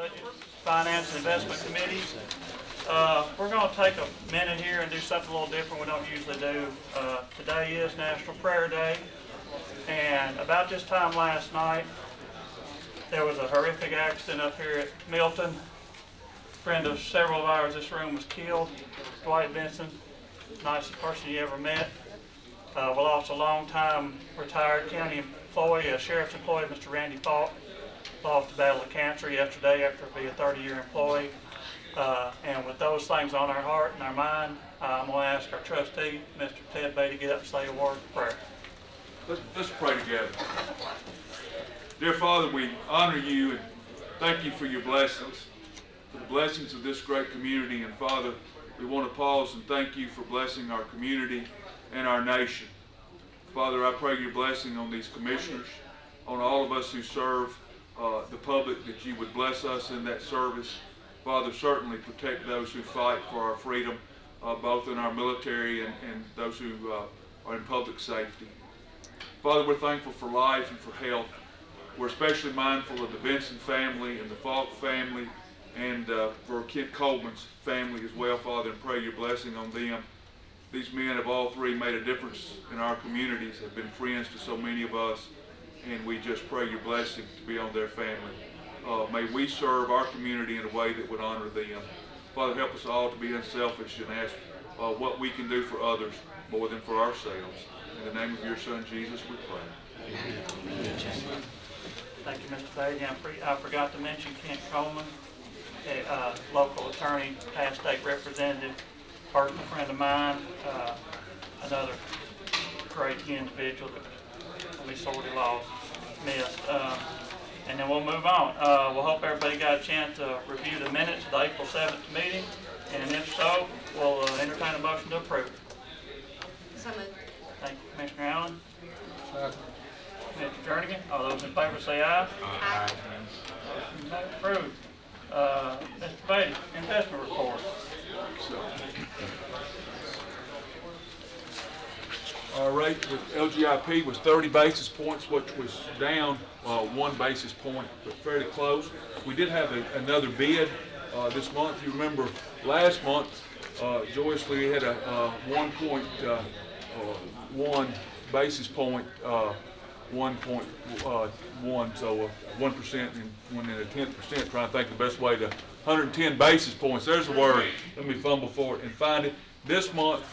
Budget, Finance, and Investment Committees. We're going to take a minute here and do something a little different we don't usually do. Today is National Prayer Day, and about this time last night, there was a horrific accident up here at Milton. A friend of several of ours in this room was killed. Dwight Benson, nicest person you ever met. We lost a long-time retired county employee, a sheriff's employee, Mr. Randy Falk. Lost to battle of cancer yesterday after being a 30-year employee. And with those things on our heart and our mind, I'm going to ask our trustee, Mr. Ted Beatty, to get up and say a word of prayer. Let's pray together. Dear Father, we honor you and thank you for your blessings, for the blessings of this great community. And Father, we want to pause and thank you for blessing our community and our nation. Father, I pray your blessing on these commissioners, on all of us who serve the public, that you would bless us in that service. Father, certainly protect those who fight for our freedom, both in our military and those who are in public safety. Father, we're thankful for life and for health. We're especially mindful of the Benson family and the Falk family, and for Kent Coleman's family as well, Father, and pray your blessing on them. These men have all three made a difference in our communities, have been friends to so many of us, and we just pray your blessing to be on their family. May we serve our community in a way that would honor them. Father, help us all to be unselfish and ask what we can do for others more than for ourselves. In the name of your Son, Jesus, we pray. Amen. Thank you, Mr. Beatty. I forgot to mention Kent Coleman, a local attorney, past state representative, personal friend of mine, another great individual that we sorely missed. And then we'll move on. We'll hope everybody got a chance to review the minutes of the April 7th meeting, and if so, we'll entertain a motion to approve. So moved. Thank you, Commissioner Allen. Commissioner Jernigan. All those in favor say aye. Aye. Motion approved. Mr. Beatty, investment report. Our rate with LGIP was 30 basis points, which was down 1 basis point, but fairly close. We did have another bid this month. You remember last month, joyously, we had a 1.1 basis point, 1.1, so 1% and 1 1/10%. Trying to think the best way to 110 basis points. There's the word. Let me fumble for it and find it. This month,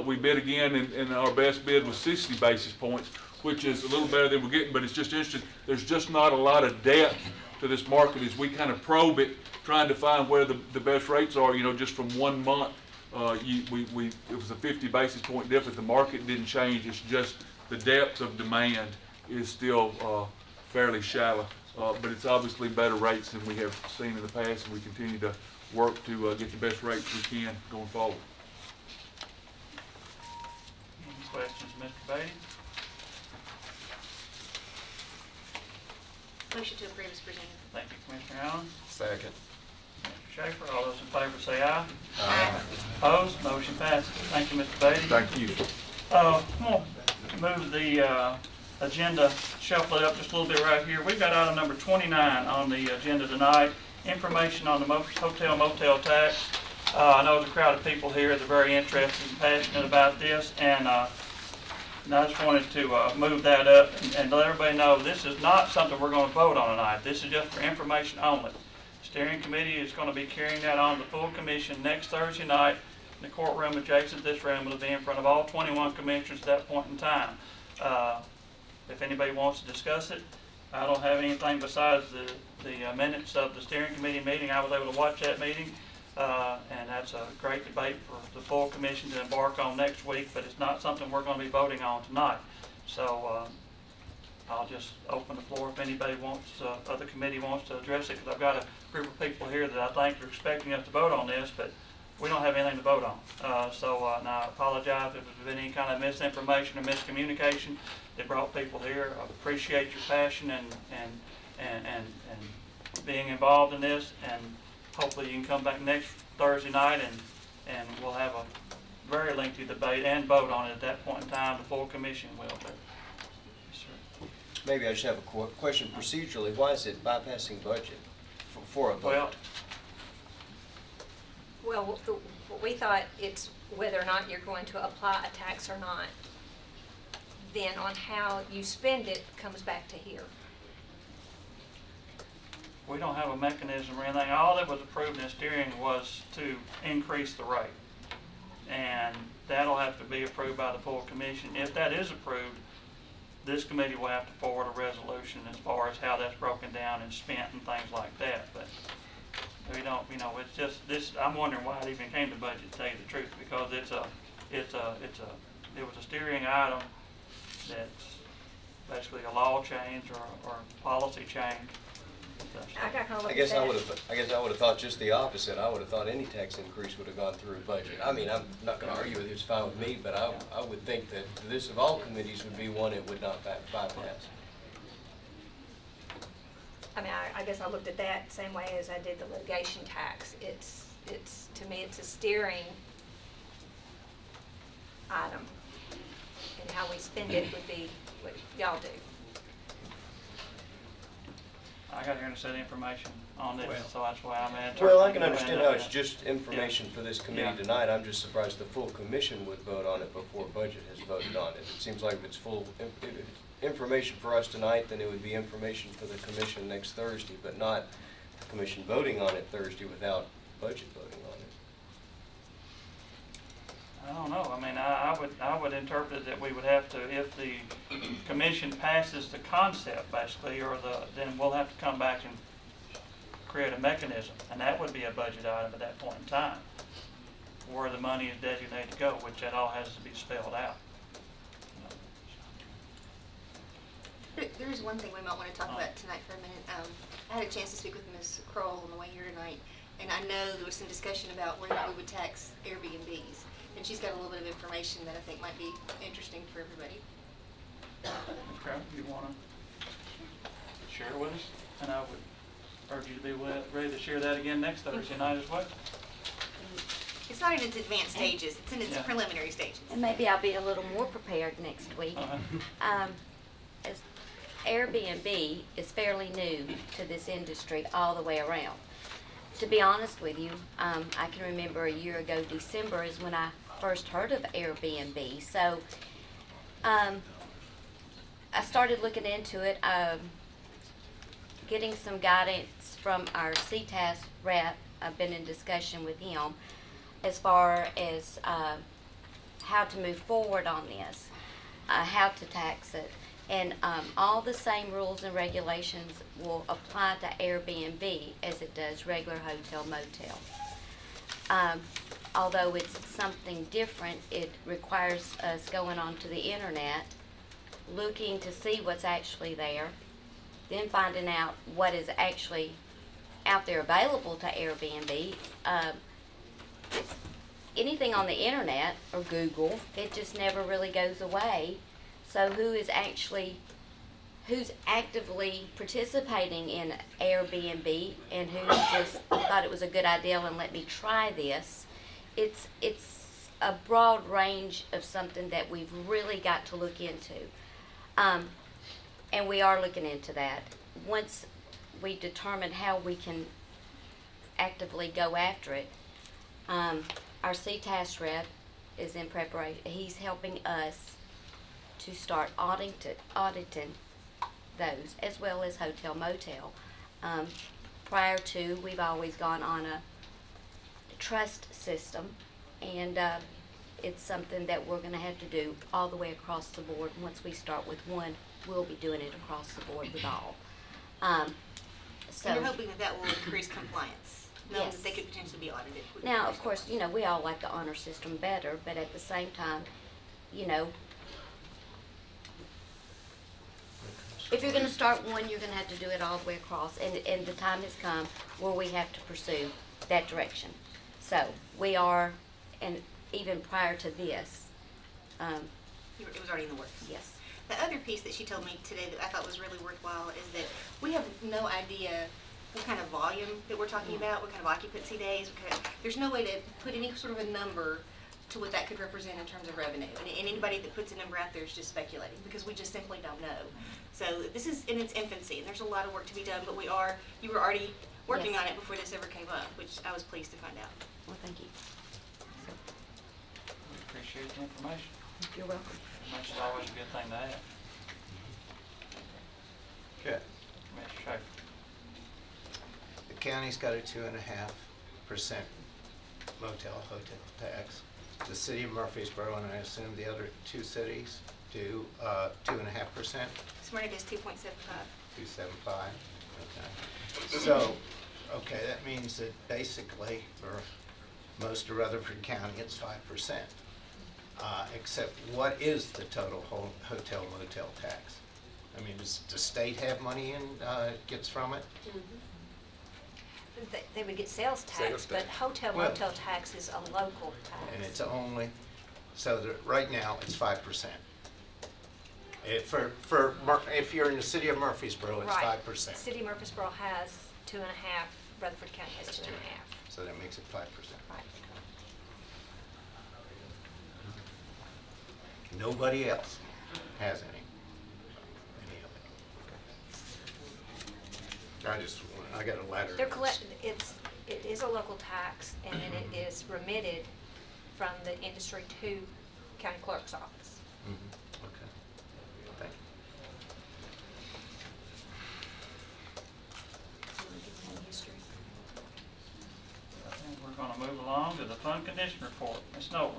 we bid again, and our best bid was 60 basis points, which is a little better than we're getting, but it's just interesting. There's just not a lot of depth to this market as we kind of probe it, trying to find where the best rates are, you know, just from 1 month. It was a 50 basis point difference. The market didn't change. It's just the depth of demand is still fairly shallow, but it's obviously better rates than we have seen in the past, and we continue to work to get the best rates we can going forward. Any questions, Mr. Beatty? Motion to approve is presented. Thank you, Commissioner Allen. Second. Mr. Schaefer. All those in favor say aye. Aye. Opposed? Motion passes. Thank you, Mr. Beatty. Thank you. I'm going to move the agenda, shuffle it up just a little bit right here. We've got item number 29 on the agenda tonight, information on the hotel motel tax. I know there's a crowd of people here that are very interested and passionate about this, and I just wanted to move that up and let everybody know this is not something we're going to vote on tonight. This is just for information only. The steering committee is going to be carrying that on to the full commission next Thursday night in the courtroom adjacent to this room. It'll be in front of all 21 commissioners at that point in time. If anybody wants to discuss it, I don't have anything besides the minutes of the steering committee meeting. I was able to watch that meeting, and that's a great debate for the full commission to embark on next week, but it's not something we're going to be voting on tonight. So I'll just open the floor if anybody wants, other committee wants to address it, because I've got a group of people here that I think are expecting us to vote on this, but we don't have anything to vote on. And I apologize if there's been any kind of misinformation or miscommunication that brought people here. I appreciate your passion and being involved in this, and hopefully you can come back next Thursday night and we'll have a very lengthy debate and vote on it at that point in time. The full commission will. Yes, sir. Maybe I just have a question procedurally. Why is it bypassing budget? for a Well, vote. Well, we thought it's whether or not you're going to apply a tax or not. Then on how you spend it comes back to here. we don't have a mechanism or anything. All that was approved in steering was to increase the rate. And that'll have to be approved by the full commission. If that is approved, this committee will have to forward a resolution as far as how that's broken down and spent and things like that. But we don't, it's just this, I'm wondering why it even came to budget, to tell you the truth, because it was a steering item that's basically a law change or policy change. I got kind of I looked guess at I that. would have thought just the opposite. I would have thought any tax increase would have gone through a budget. I mean, I'm not gonna argue with it, it's fine with me, but I would think that this of all committees would be one it would not bypass. I mean, I guess I looked at that same way as I did the litigation tax. It's to me, it's a steering item. And how we spend it would be what y'all do. I got here to set information on this, Well- so that's why I'm in. Well, I can understand how it's just information for this committee Yeah. tonight. I'm just surprised the full commission would vote on it before budget has voted on it. It seems like if it's if it's information for us tonight, then it would be information for the commission next Thursday, but not the commission voting on it Thursday without budget voting on it. I don't know. I mean, I would interpret that we would have to, if the commission passes the concept basically, then we'll have to come back and create a mechanism, and that would be a budget item at that point in time, where the money is designated to go, which that all has to be spelled out. There is one thing we might want to talk about tonight for a minute. I had a chance to speak with Ms. Kroll on the way here tonight, and I know there was some discussion about whether we would tax Airbnbs. And she's got a little bit of information that I think might be interesting for everybody. Okay, you want to share with us? And I would urge you to be ready to share that again next Thursday night as well. It's not in its advanced stages, it's in its Yeah. preliminary stages. And maybe I'll be a little more prepared next week. As Airbnb is fairly new to this industry all the way around. To be honest with you, I can remember a year ago, December is when I first heard of Airbnb. So I started looking into it, getting some guidance from our CTAS rep. I've been in discussion with him as far as how to move forward on this, how to tax it. And all the same rules and regulations will apply to Airbnb as it does regular hotel motel. Although it's something different, it requires us going onto the internet, looking to see what's actually there, then finding out what is actually out there available to Airbnb. Anything on the internet or Google, it just never really goes away. So who's actively participating in Airbnb and who just thought it was a good idea and let me try this? It's a broad range of something that we've really got to look into. And we are looking into that. Once we determine how we can actively go after it, our CTAS rep is in preparation. He's helping us to start auditing those, as well as hotel motel. Prior to, we've always gone on a trust system, and it's something that we're going to have to do all the way across the board. Once we start with one, we'll be doing it across the board with all. So And you're hoping that that will increase compliance, knowing Yes. that they could potentially be audited. now, of course, we all like the honor system better, but at the same time, if you're going to start one, you're going to have to do it all the way across, and the time has come where we have to pursue that direction. So we are, and even prior to this, It was already in the works. yes. The other piece that she told me today that I thought was really worthwhile is that we have no idea what kind of volume that we're talking about, what kind of occupancy days. There's no way to put any sort of a number to what that could represent in terms of revenue. And anybody that puts a number out there is just speculating because we just simply don't know. So this is in its infancy, and there's a lot of work to be done, but you were already working Yes. on it before this ever came up, which I was pleased to find out. Well, thank you. We appreciate the information. You're welcome. Information's always a good thing to have. Okay. Commissioner Schaefer. The county's got a 2.5% motel hotel tax. The city of Murfreesboro, and I assume the other two cities, do 2.5%, Smyrna does 2.75. 2.75. Okay. So, okay, that means that basically for most of Rutherford County, it's 5%. Except what is the total hotel motel tax? I mean, does the state have money in, gets from it? They would get sales tax, Sales but tax. hotel Well- motel tax is a local tax. And it's only, so right now, it's 5%. If you're in the city of Murfreesboro, it's Right. 5%. City of Murfreesboro has 2.5, Rutherford County has 2.5. So that makes it 5%. Right. Nobody else has any of it. I got a letter. They're it is a local tax, and then it is remitted from the industry to county clerk's office. Okay. Thank you. I think we're gonna move along to the fund condition report. Ms. Nolan.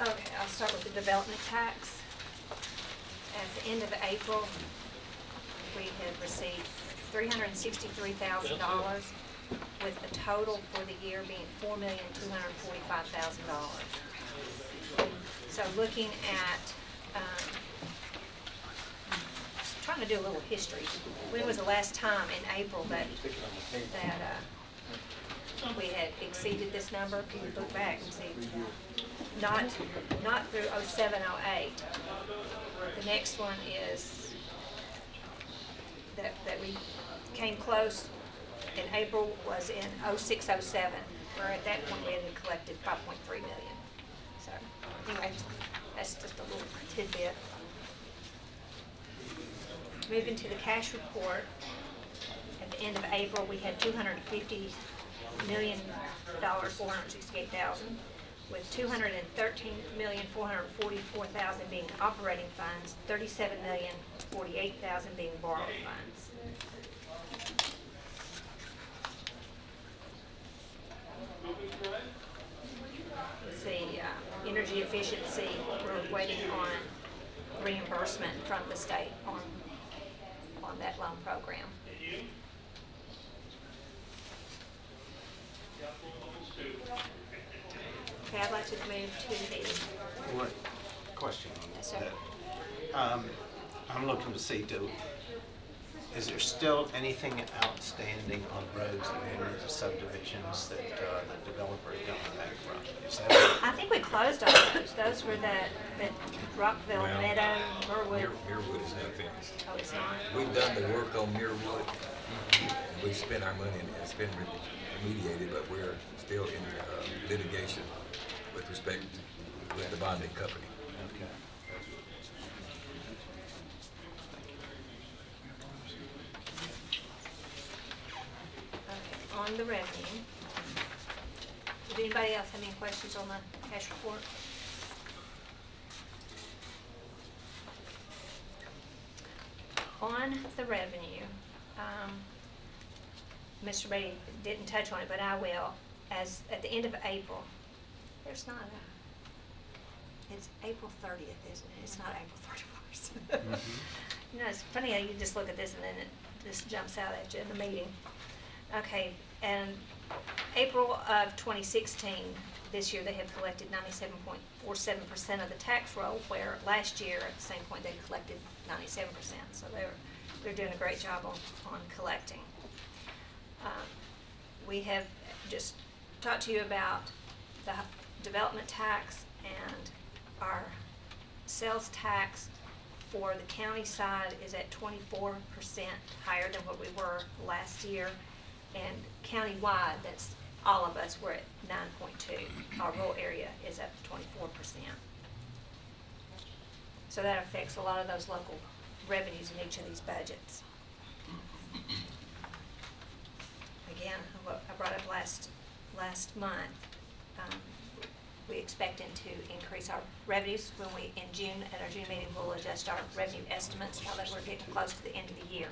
Okay, I'll start with the development tax. At the end of April, we had received $363,000, with a total for the year being $4,245,000. So looking at, trying to do a little history. When was the last time in April that we had exceeded this number? Can you look back and see? Not through 07, 08. The next one is that we came close in April was in 06, 07, where at that point we had collected 5.3 million. So anyway, that's just a little tidbit. Moving to the cash report, at the end of April, we had $250 million, 468,000, with $213,444,000 being operating funds, $37,048,000 being borrowed funds. Let's see, energy efficiency, we're waiting on reimbursement from the state on that loan program. Okay, I'd like to move to the, What question on Yes, sir. that? I'm looking to see, is there still anything outstanding on roads and any of the subdivisions that the developer is going bankrupt? Is that I think we closed all those. Those were the Rockville, Well, Meadow, Merwood. Muirwood is not finished. Oh, it's not? We've done the work on Muirwood. We've spent our money and it's been remediated, but we're still in litigation with respect with the bonding company. okay? Okay, on the revenue. Does anybody else have any questions on the cash report? On the revenue, Mr. Brady didn't touch on it, but I will. As at the end of April, there's not a, it's April 30th, isn't it? It's not April 31st. You know, it's funny how you just look at this and then it just jumps out at you in the meeting. Okay, and April of 2016, this year they have collected 97.47% of the tax roll, where last year at the same point they collected 97%. So they're doing a great job on collecting. We have just talked to you about the development tax and our sales tax for the county side is at 24% higher than what we were last year. And countywide, that's all of us, we're at 9.2. Our rural area is up to 24%. So that affects a lot of those local revenues in each of these budgets. Again, what I brought up last month, we expecting to increase our revenues when we, in June, at our June meeting, we'll adjust our revenue estimates now that we're getting close to the end of the year.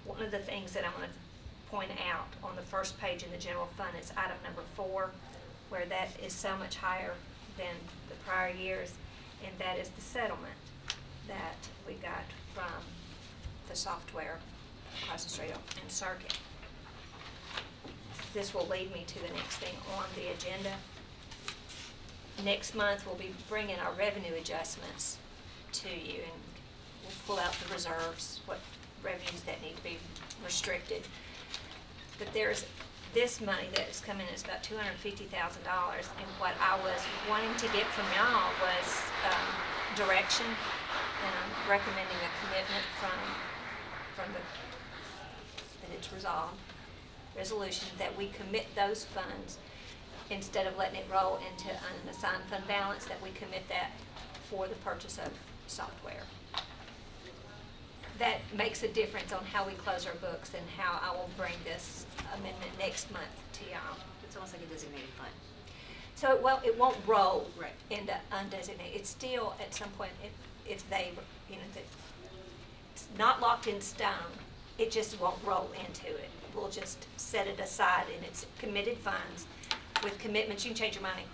One of the things that I want to point out on the first page in the general fund is item number 4, where that is so much higher than the prior years, and that is the settlement that we got from the software across the street in Circuit. This will lead me to the next thing on the agenda. Next month, we'll be bringing our revenue adjustments to you, and we'll pull out the reserves, what revenues that need to be restricted. But there's this money that is coming is about $250,000, and what I was wanting to get from y'all was direction, and I'm recommending a commitment from the, that it's resolved, resolution that we commit those funds instead of letting it roll into an assigned fund balance, that we commit that for the purchase of software. That makes a difference on how we close our books and how I will bring this amendment next month to y'all. It's almost like a designated fund. So, well, it won't roll Right. into undesignated. It's still, at some point, if they, you know, it's not locked in stone, it just won't roll into it. We'll just set it aside, and it's committed funds with commitments. You can change your mind.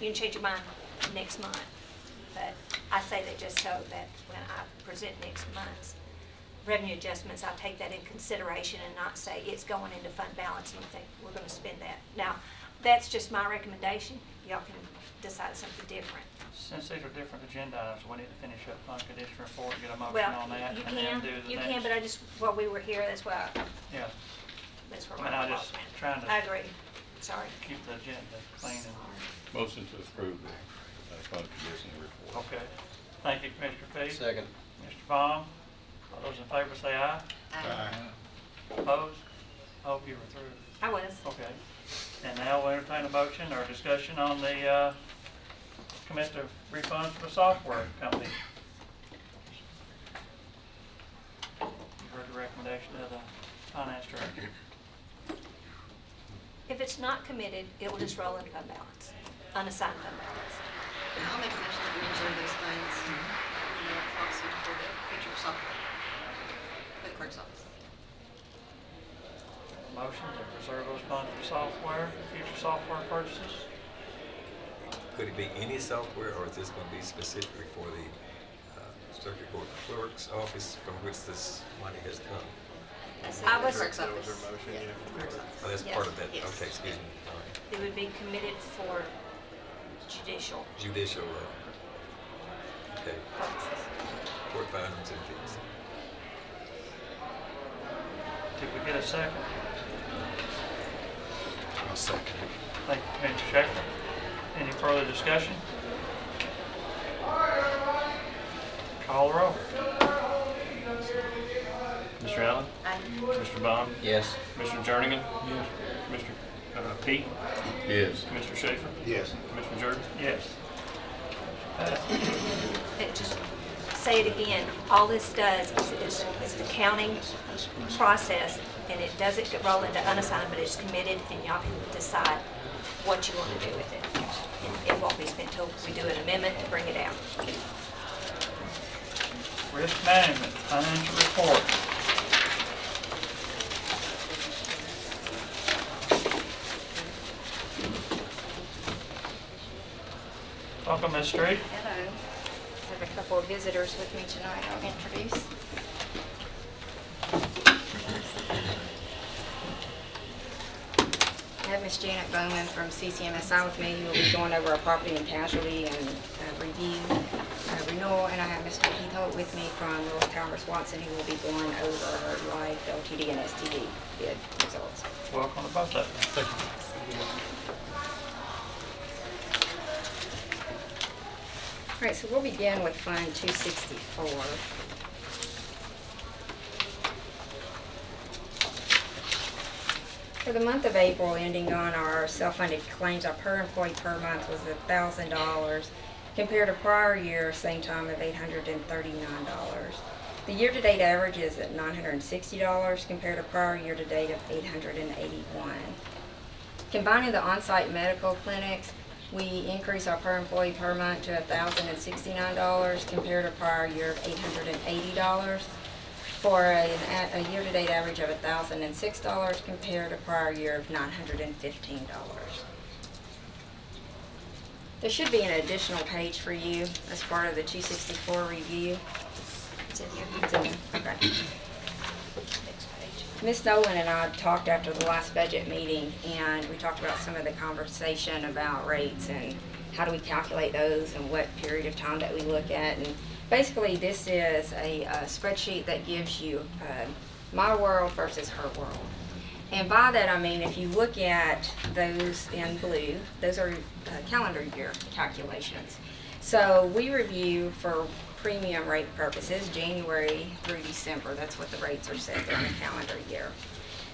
You can change your mind next month. But I say that just so that when I present next month's revenue adjustments, I'll take that in consideration and not say it's going into fund balance and you think we're going to spend that. Now, that's just my recommendation. Y'all can decide something different. Since these are different agenda items, we need to finish up fund condition report, get a motion Well, on that, you and then can, do the you next. can, but I just, while we were here, that's why, Yeah, that's where I mean, my I just thoughts went. trying to I agree. Sorry. keep the agenda clean and, Motion to approve the fund condition report. okay. Thank you, Commissioner Pease. Second. Mr. Baum, all those in favor say aye. Opposed? I hope you were through. I was. Okay. And now we'll entertain a motion or discussion on the, commit the refunds for the software company. You heard the recommendation of the finance director. If it's not committed, it will just roll in fund balance, unassigned fund balance. I'll make a motion that we reserve those funds in the policy for the future software, for the clerk's office. Motion to preserve those funds for software, future software purchases. Could it be any software, or is this going to be specifically for the circuit court clerk's office from which this money has come? I was- Clerk's office. Yeah, clerk's office. Oh, that's Yes. part of that. Yes. Okay, excuse me. All right. It would be committed for judicial Judicial, okay, purposes. court findings and fees. Did we get a second? I'll second. Thank you, Mr. Schaefer. Any further discussion? Call the roll. Mr. Allen? Aye. Mr. Bond? Yes. Commissioner Jernigan? Yes. Commissioner Peete? Yes. Commissioner Schaefer? Yes. Commissioner Jordan? Yes. Just say it again, all this does is the counting process, and it doesn't roll into unassigned, but it's committed, and y'all can decide what you want to do with it. And it won't be spent till we do an amendment to bring it out. Risk management, financial report. Welcome, Ms. Street. Hello. I have a couple of visitors with me tonight I'll introduce. I have Miss Janet Bowman from CCMSI with me, who will be going over our property and casualty and review renewal, and I have Mr. Keith Holt with me from North Towers Watson, who will be going over our life, LTD, and STD bid results. Welcome to both of you. Thank you. All right, so we'll begin with Fund 264. For the month of April, ending on our self-funded claims, our per employee per month was $1,000. compared to prior year, same time of $839. The year-to-date average is at $960 compared to prior year-to-date of $881. Combining the on-site medical clinics, we increase our per employee per month to $1,069 compared to prior year of $880 for a year-to-date average of $1,006 compared to prior year of $915. There should be an additional page for you as part of the 264 review. It's in here. It's in there. Okay. Ms. Nolan and I talked after the last budget meeting, and we talked about some of the conversation about rates and how do we calculate those and what period of time that we look at. And basically, this is a spreadsheet that gives you my world versus her world. And by that, I mean, if you look at those in blue, those are calendar year calculations. So we review for premium rate purposes, January through December. That's what the rates are set there on the calendar year.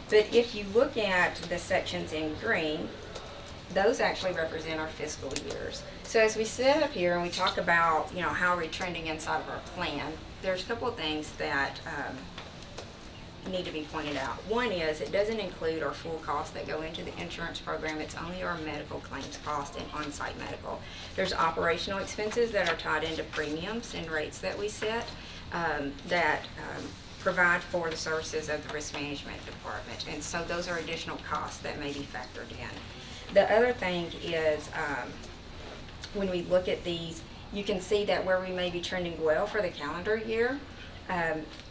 But if you look at the sections in green, those actually represent our fiscal years. So as we sit up here and we talk about, you know, how we're trending inside of our plan, there's a couple of things that need to be pointed out. One is it doesn't include our full costs that go into the insurance program. It's only our medical claims cost and on-site medical. There's operational expenses that are tied into premiums and rates that we set that provide for the services of the risk management department. And so those are additional costs that may be factored in. The other thing is when we look at these, you can see that where we may be trending well for the calendar year.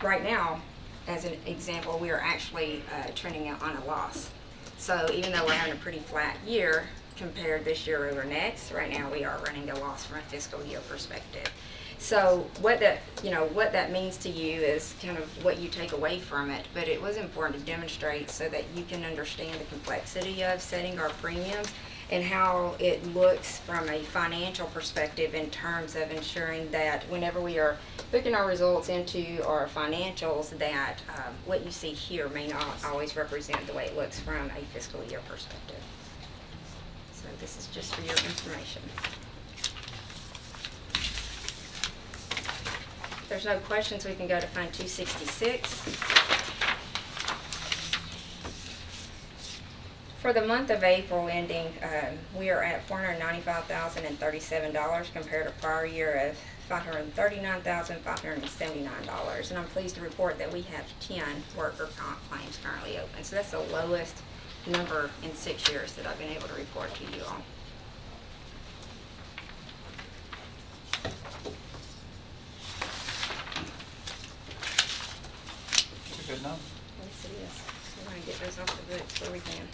Right now, as an example, we are actually trending out on a loss. So even though we're having a pretty flat year compared this year over next, right now we are running a loss from a fiscal year perspective. So what that means to you is kind of what you take away from it, but it was important to demonstrate so that you can understand the complexity of setting our premiums and how it looks from a financial perspective in terms of ensuring that whenever we are booking our results into our financials, that what you see here may not always represent the way it looks from a fiscal year perspective. So this is just for your information. If there's no questions, we can go to Fund 266. For the month of April ending, we are at $495,037 compared to prior year of $539,579. And I'm pleased to report that we have 10 worker comp claims currently open. So that's the lowest number in 6 years that I've been able to report to you all. That's a good number. Yes, it is. We're going to get those off the books where we can.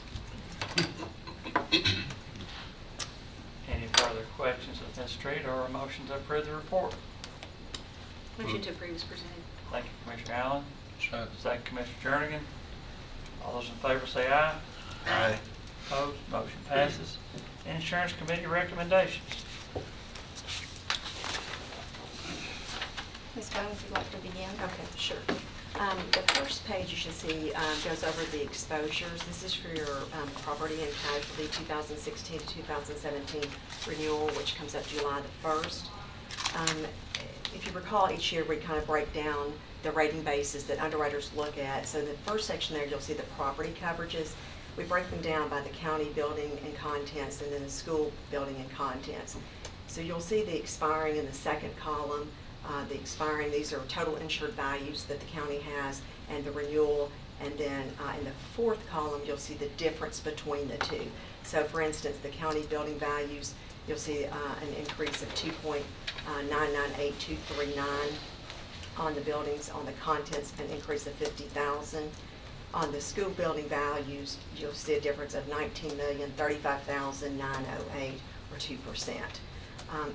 Any further questions of Ms. Street or a motion to approve the report? Motion to approve is presented. Thank you, Commissioner Allen. Second, Commissioner Jernigan. All those in favor say aye. Aye. Opposed? Motion passes. Insurance Committee recommendations. Ms. Bowman, if you'd like to begin. Okay, sure. The first page you should see goes over the exposures. This is for your property and casualty 2016 to 2017 renewal, which comes up July the 1st. If you recall, each year we kind of break down the rating bases that underwriters look at. So in the first section there, you'll see the property coverages. We break them down by the county building and contents and then the school building and contents. So you'll see the expiring in the second column. The expiring, these are total insured values that the county has, and the renewal, and then in the fourth column you'll see the difference between the two. So for instance, the county building values, you'll see an increase of 2.998239 on the buildings. On the contents, an increase of 50,000. On the school building values, you'll see a difference of 19,035,908, or 2%.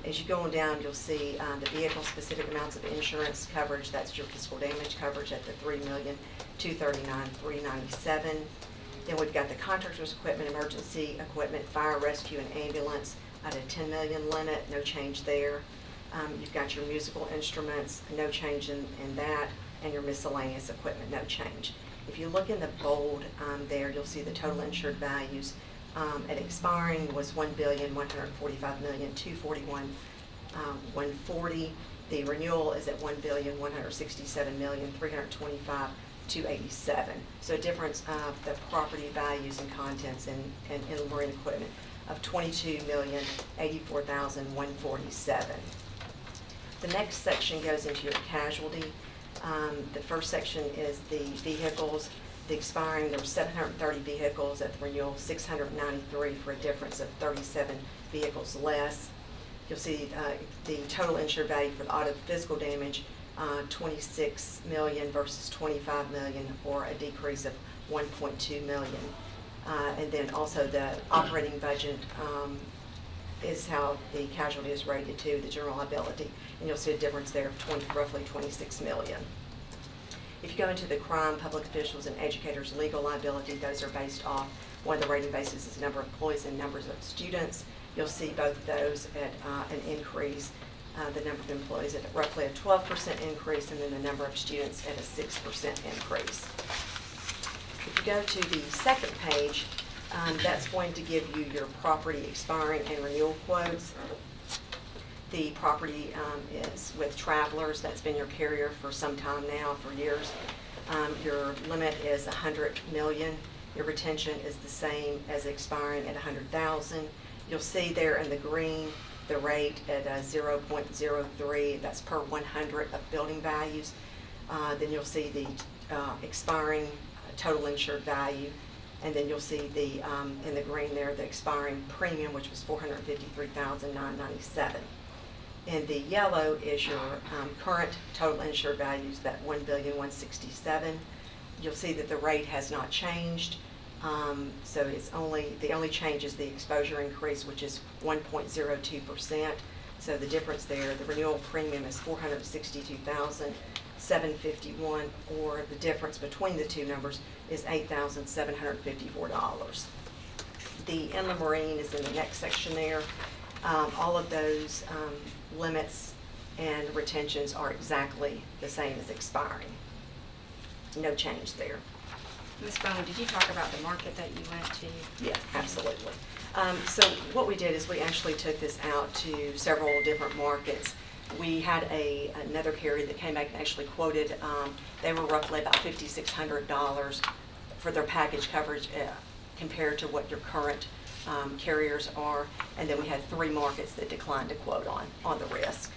As you go on down, you'll see the vehicle-specific amounts of insurance coverage. That's your physical damage coverage at the $3,239,397. Then we've got the contractor's equipment, emergency equipment, fire rescue, and ambulance at a $10 million limit. No change there. You've got your musical instruments, no change in that, and your miscellaneous equipment, no change. If you look in the bold there, you'll see the total insured values. At expiring was $1,145,241,241 140. The renewal is at $1,167,325,287. So a difference of the property values and contents and inland marine equipment of $22,084,147. The next section goes into your casualty. The first section is the vehicles. The expiring, there were 730 vehicles at the renewal, 693 for a difference of 37 vehicles less. You'll see the total insured value for the auto physical damage, 26 million versus 25 million, or a decrease of 1.2 million. And then also the operating budget is how the casualty is rated to the general liability, and you'll see a difference there of roughly 26 million. If you go into the crime, public officials, and educators' legal liability, those are based off, one of the rating bases is number of employees and numbers of students. You'll see both of those at an increase, the number of employees at roughly a 12% increase, and then the number of students at a 6% increase. If you go to the second page, that's going to give you your property expiring and renewal quotes. The property is with Travelers. That's been your carrier for some time now, for years. Your limit is $100 million. Your retention is the same as expiring at $100,000. You'll see there in the green the rate at 0.03. That's per 100 of building values. Then you'll see the expiring total insured value. And then you'll see the in the green there the expiring premium, which was $453,997. In the yellow is your current total insured values, that $1,167,000. You'll see that the rate has not changed. So it's the only change is the exposure increase, which is 1.02%. So the difference there, the renewal premium is $462,751, or the difference between the two numbers is $8,754. The inland marine is in the next section there. All of those limits and retentions are exactly the same as expiring. No change there. Ms. Bowman, did you talk about the market that you went to? Yeah, absolutely. So what we did is we actually took this out to several different markets. We had another carrier that came back and actually quoted, they were roughly about $5,600 for their package coverage compared to what your current carriers are. And then we had 3 markets that declined to quote on the risk.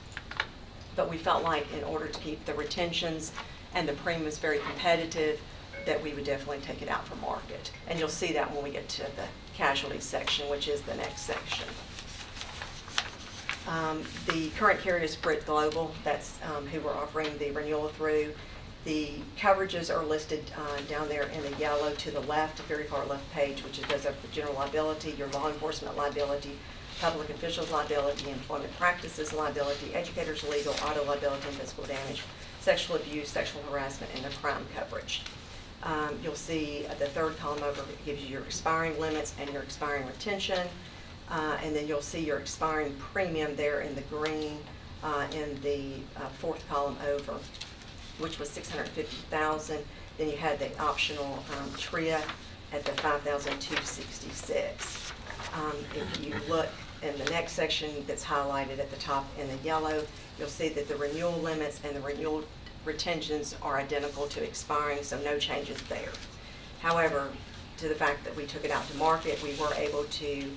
But we felt like in order to keep the retentions and the premiums very competitive, that we would definitely take it out for market. And you'll see that when we get to the casualty section, which is the next section. The current carrier is Brit Global. That's who we're offering the renewal through. The coverages are listed down there in the yellow to the left, very far left page, which goes up the general liability, your law enforcement liability, public officials liability, employment practices liability, educators legal, auto liability and physical damage, sexual abuse, sexual harassment, and the crime coverage. You'll see the third column over gives you your expiring limits and your expiring retention. And then you'll see your expiring premium there in the green in the fourth column over, which was $650,000. Then you had the optional TRIA at the $5,266. If you look in the next section that's highlighted at the top in the yellow, you'll see that the renewal limits and the renewal retentions are identical to expiring, so no changes there. However, to the fact that we took it out to market, we were able to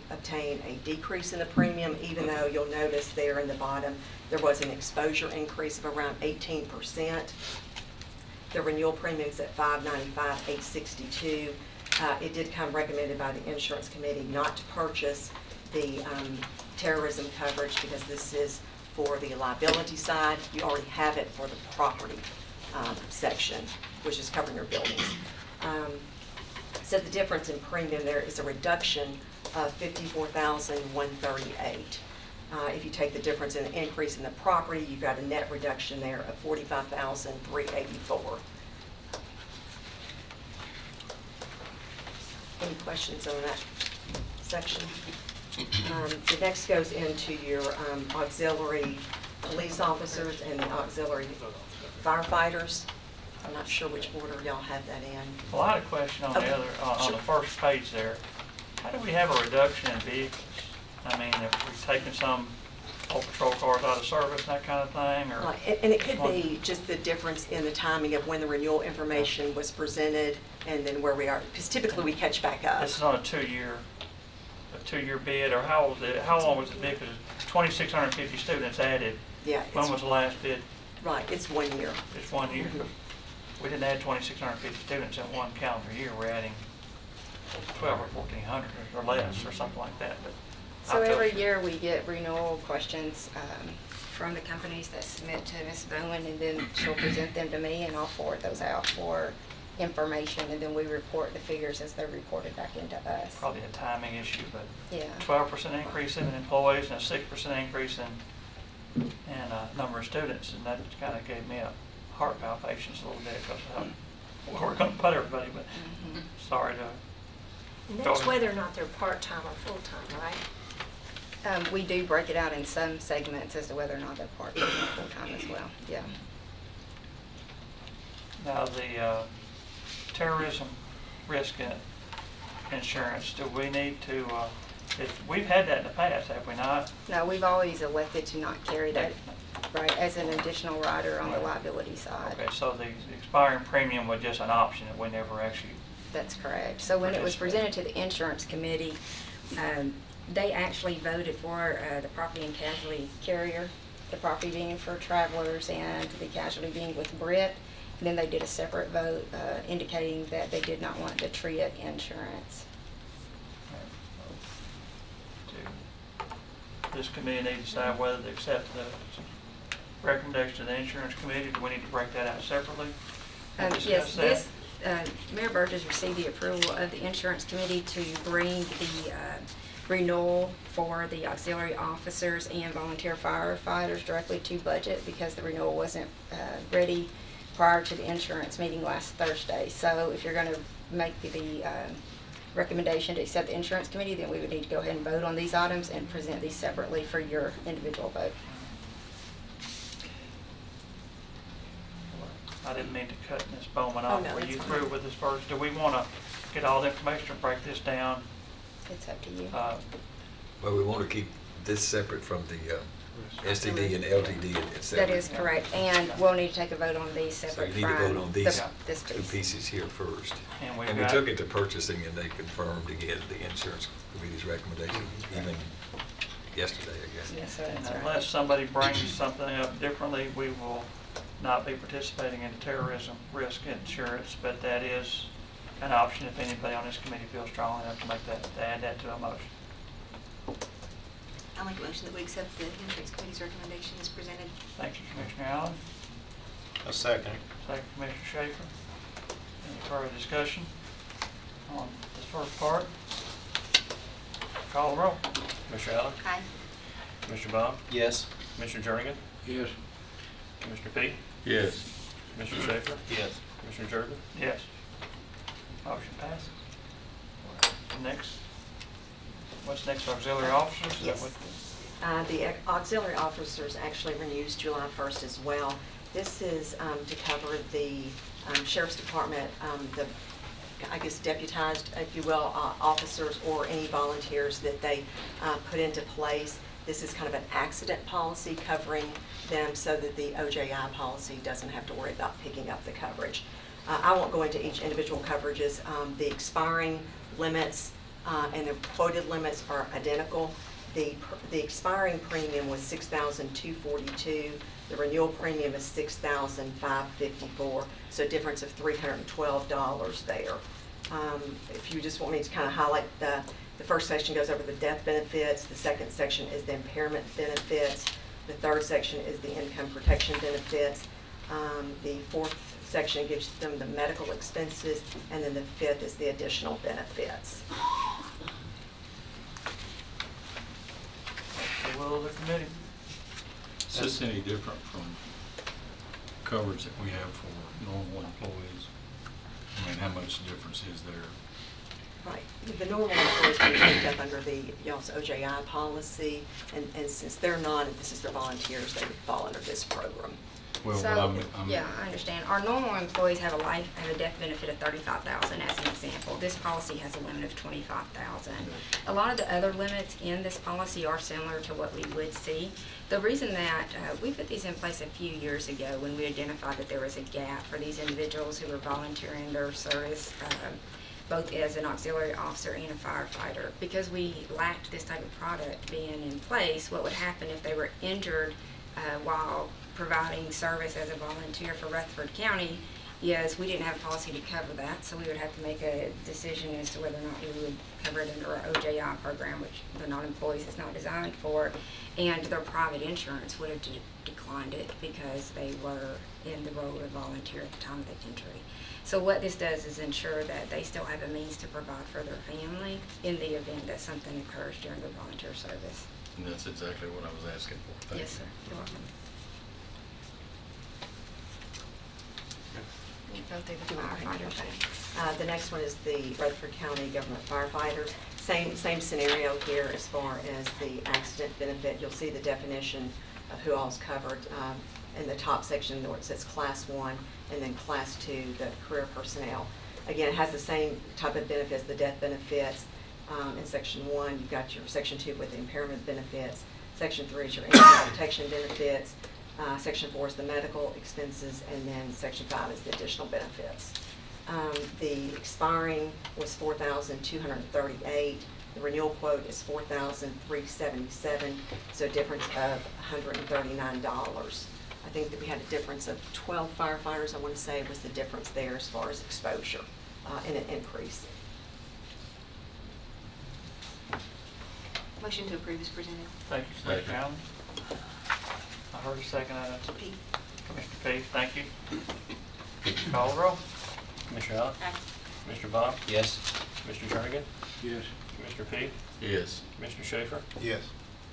obtain a decrease in the premium, even though you'll notice there in the bottom there was an exposure increase of around 18%. The renewal premium is at $595,862. It did come recommended by the insurance committee not to purchase the terrorism coverage because this is for the liability side. You already have it for the property section, which is covering your buildings. So the difference in premium there is a reduction of $54,138. If you take the difference in the increase in the property, you've got a net reduction there of $45,384. Any questions on that section? The next goes into your auxiliary police officers and the auxiliary firefighters. I'm not sure which order y'all have that in. Well, I had a question on the other, on the first page there. How do we have a reduction in vehicles? I mean, if we've taken some old patrol cars out of service and that kind of thing, or? Right, and it could be just the difference in the timing of when the renewal information was presented and then where we are, because typically we catch back up. This is on a two-year bid, or how long was it bid? Because 2,650 students added. Yeah. When was the last bid? Right, it's 1 year. It's 1 year. We didn't add 2,650 students in one calendar year. We're adding 12 or 1,400 or less or something like that. But So I feel- every year we get renewal questions from the companies that submit to Ms. Bowen, and then she'll present them to me, and I'll forward those out for information, and then we report the figures as they're reported back into us. Probably a timing issue, but Yeah. 12% increase in employees and a 6% increase in number of students, and that kind of gave me a heart palpitations a little bit because of how we're going to put everybody. But sorry to. And Go that's ahead. whether or not they're part-time or full-time, right? We do break it out in some segments as to whether or not they're part-time or full-time as well, yeah. Now, the terrorism risk insurance, do we need to, we've had that in the past, have we not? No, we've always elected to not carry that, right, as an additional rider on the liability side. Okay, so the expiring premium was just an option that we never actually, That's correct. So when it was presented to the insurance committee, they actually voted for the property and casualty carrier, the property being for Travelers and the casualty being with Brit. And then they did a separate vote indicating that they did not want the TRIA insurance. this committee need to decide whether to accept the recommendation of the insurance committee. Do we need to break that out separately? and Yes, discuss that? Mayor Burgess received the approval of the insurance committee to bring the renewal for the auxiliary officers and volunteer firefighters directly to budget because the renewal wasn't ready prior to the insurance meeting last Thursday. So if you're going to make the recommendation to accept the insurance committee, then we would need to go ahead and vote on these items and present these separately for your individual vote. I didn't mean to cut Ms. Bowman Oh, off. no, Were that's you fine. through with this first? Do we want to get all the information and break this down? It's up to you. Well, we want to keep this separate from the STD and LTD and separate. That is correct, and we'll need to take a vote on these So separate you need to vote on these this two piece. pieces here first. And we've And we got- took it to purchasing and they confirmed again the insurance committee's recommendation even yesterday, I guess. Yes, sir, And that's right. unless somebody brings something up differently, we will not be participating in terrorism risk insurance, but that is an option if anybody on this committee feels strongly enough to make that, to add that to a motion. I'll make a motion that we accept the insurance committee's recommendation as presented. Thank you, Commissioner Allen. A second. Second, Commissioner Schaefer. Any further discussion on this first part? Call the roll. Commissioner Allen? Aye. Commissioner Baum? Yes. Commissioner Jernigan? Yes. Commissioner P? Yes. Commissioner Schaefer? Yes. Commissioner Jernigan? Yes. Motion passes. Next, what's next, auxiliary officers? Is that Yes. what- The auxiliary officers actually renews July 1st as well. This is to cover the Sheriff's Department, the, I guess, deputized, if you will, officers or any volunteers that they put into place. This is kind of an accident policy covering them so that the OJI policy doesn't have to worry about picking up the coverage. I won't go into each individual coverages. The expiring limits and the quoted limits are identical. The expiring premium was $6,242. The renewal premium is $6,554. So a difference of $312 there. If you just want me to kind of highlight the first section goes over the death benefits. The second section is the impairment benefits. The third section is the income protection benefits. The fourth section gives them the medical expenses, and then the fifth is the additional benefits. The will of the committee. Is this any different from coverage that we have for normal employees? I mean, how much difference is there? Right. The normal employees will be picked up under the y'all's OJI policy, and since they're not, and this is their volunteers, they would fall under this program. Well, but So, I'm- yeah, I understand. Our normal employees have a death benefit of 35,000 as an example. This policy has a limit of 25,000. A lot of the other limits in this policy are similar to what we would see. The reason that we put these in place a few years ago when we identified that there was a gap for these individuals who were volunteering their service, both as an auxiliary officer and a firefighter. Because we lacked this type of product being in place, what would happen if they were injured while providing service as a volunteer for Rutherford County is we didn't have a policy to cover that, so we would have to make a decision as to whether or not we would cover it under our OJI program, which the non-employees is not designed for, and their private insurance would have declined it because they were in the role of volunteer at the time of the injury. So what this does is ensure that they still have a means to provide for their family in the event that something occurs during their volunteer service. And that's exactly what I was asking for. Thank Yes, you. sir. You're welcome. You go through the firefighters. The next one is the Rutherford County Government Firefighters. Same scenario here as far as the accident benefit. You'll see the definition of who all's covered in the top section where it says Class 1 and then Class 2, the career personnel. Again, it has the same type of benefits, the death benefits. In Section 1, you've got your Section 2 with the impairment benefits. Section 3 is your income protection benefits. Section 4 is the medical expenses, and then Section 5 is the additional benefits. The expiring was $4,238. The renewal quote is $4,377, so a difference of $139. I think that we had a difference of 12 firefighters, I want to say, was the difference there as far as exposure and an increase. Motion to approve is presented. Thank you, Commissioner Allen. I heard a second. P. Commissioner P, thank you. Call the roll. Commissioner Allen? Aye. Commissioner Bob? Yes. Commissioner Jernigan? Yes. Commissioner P? Yes. Commissioner Schaefer? Yes.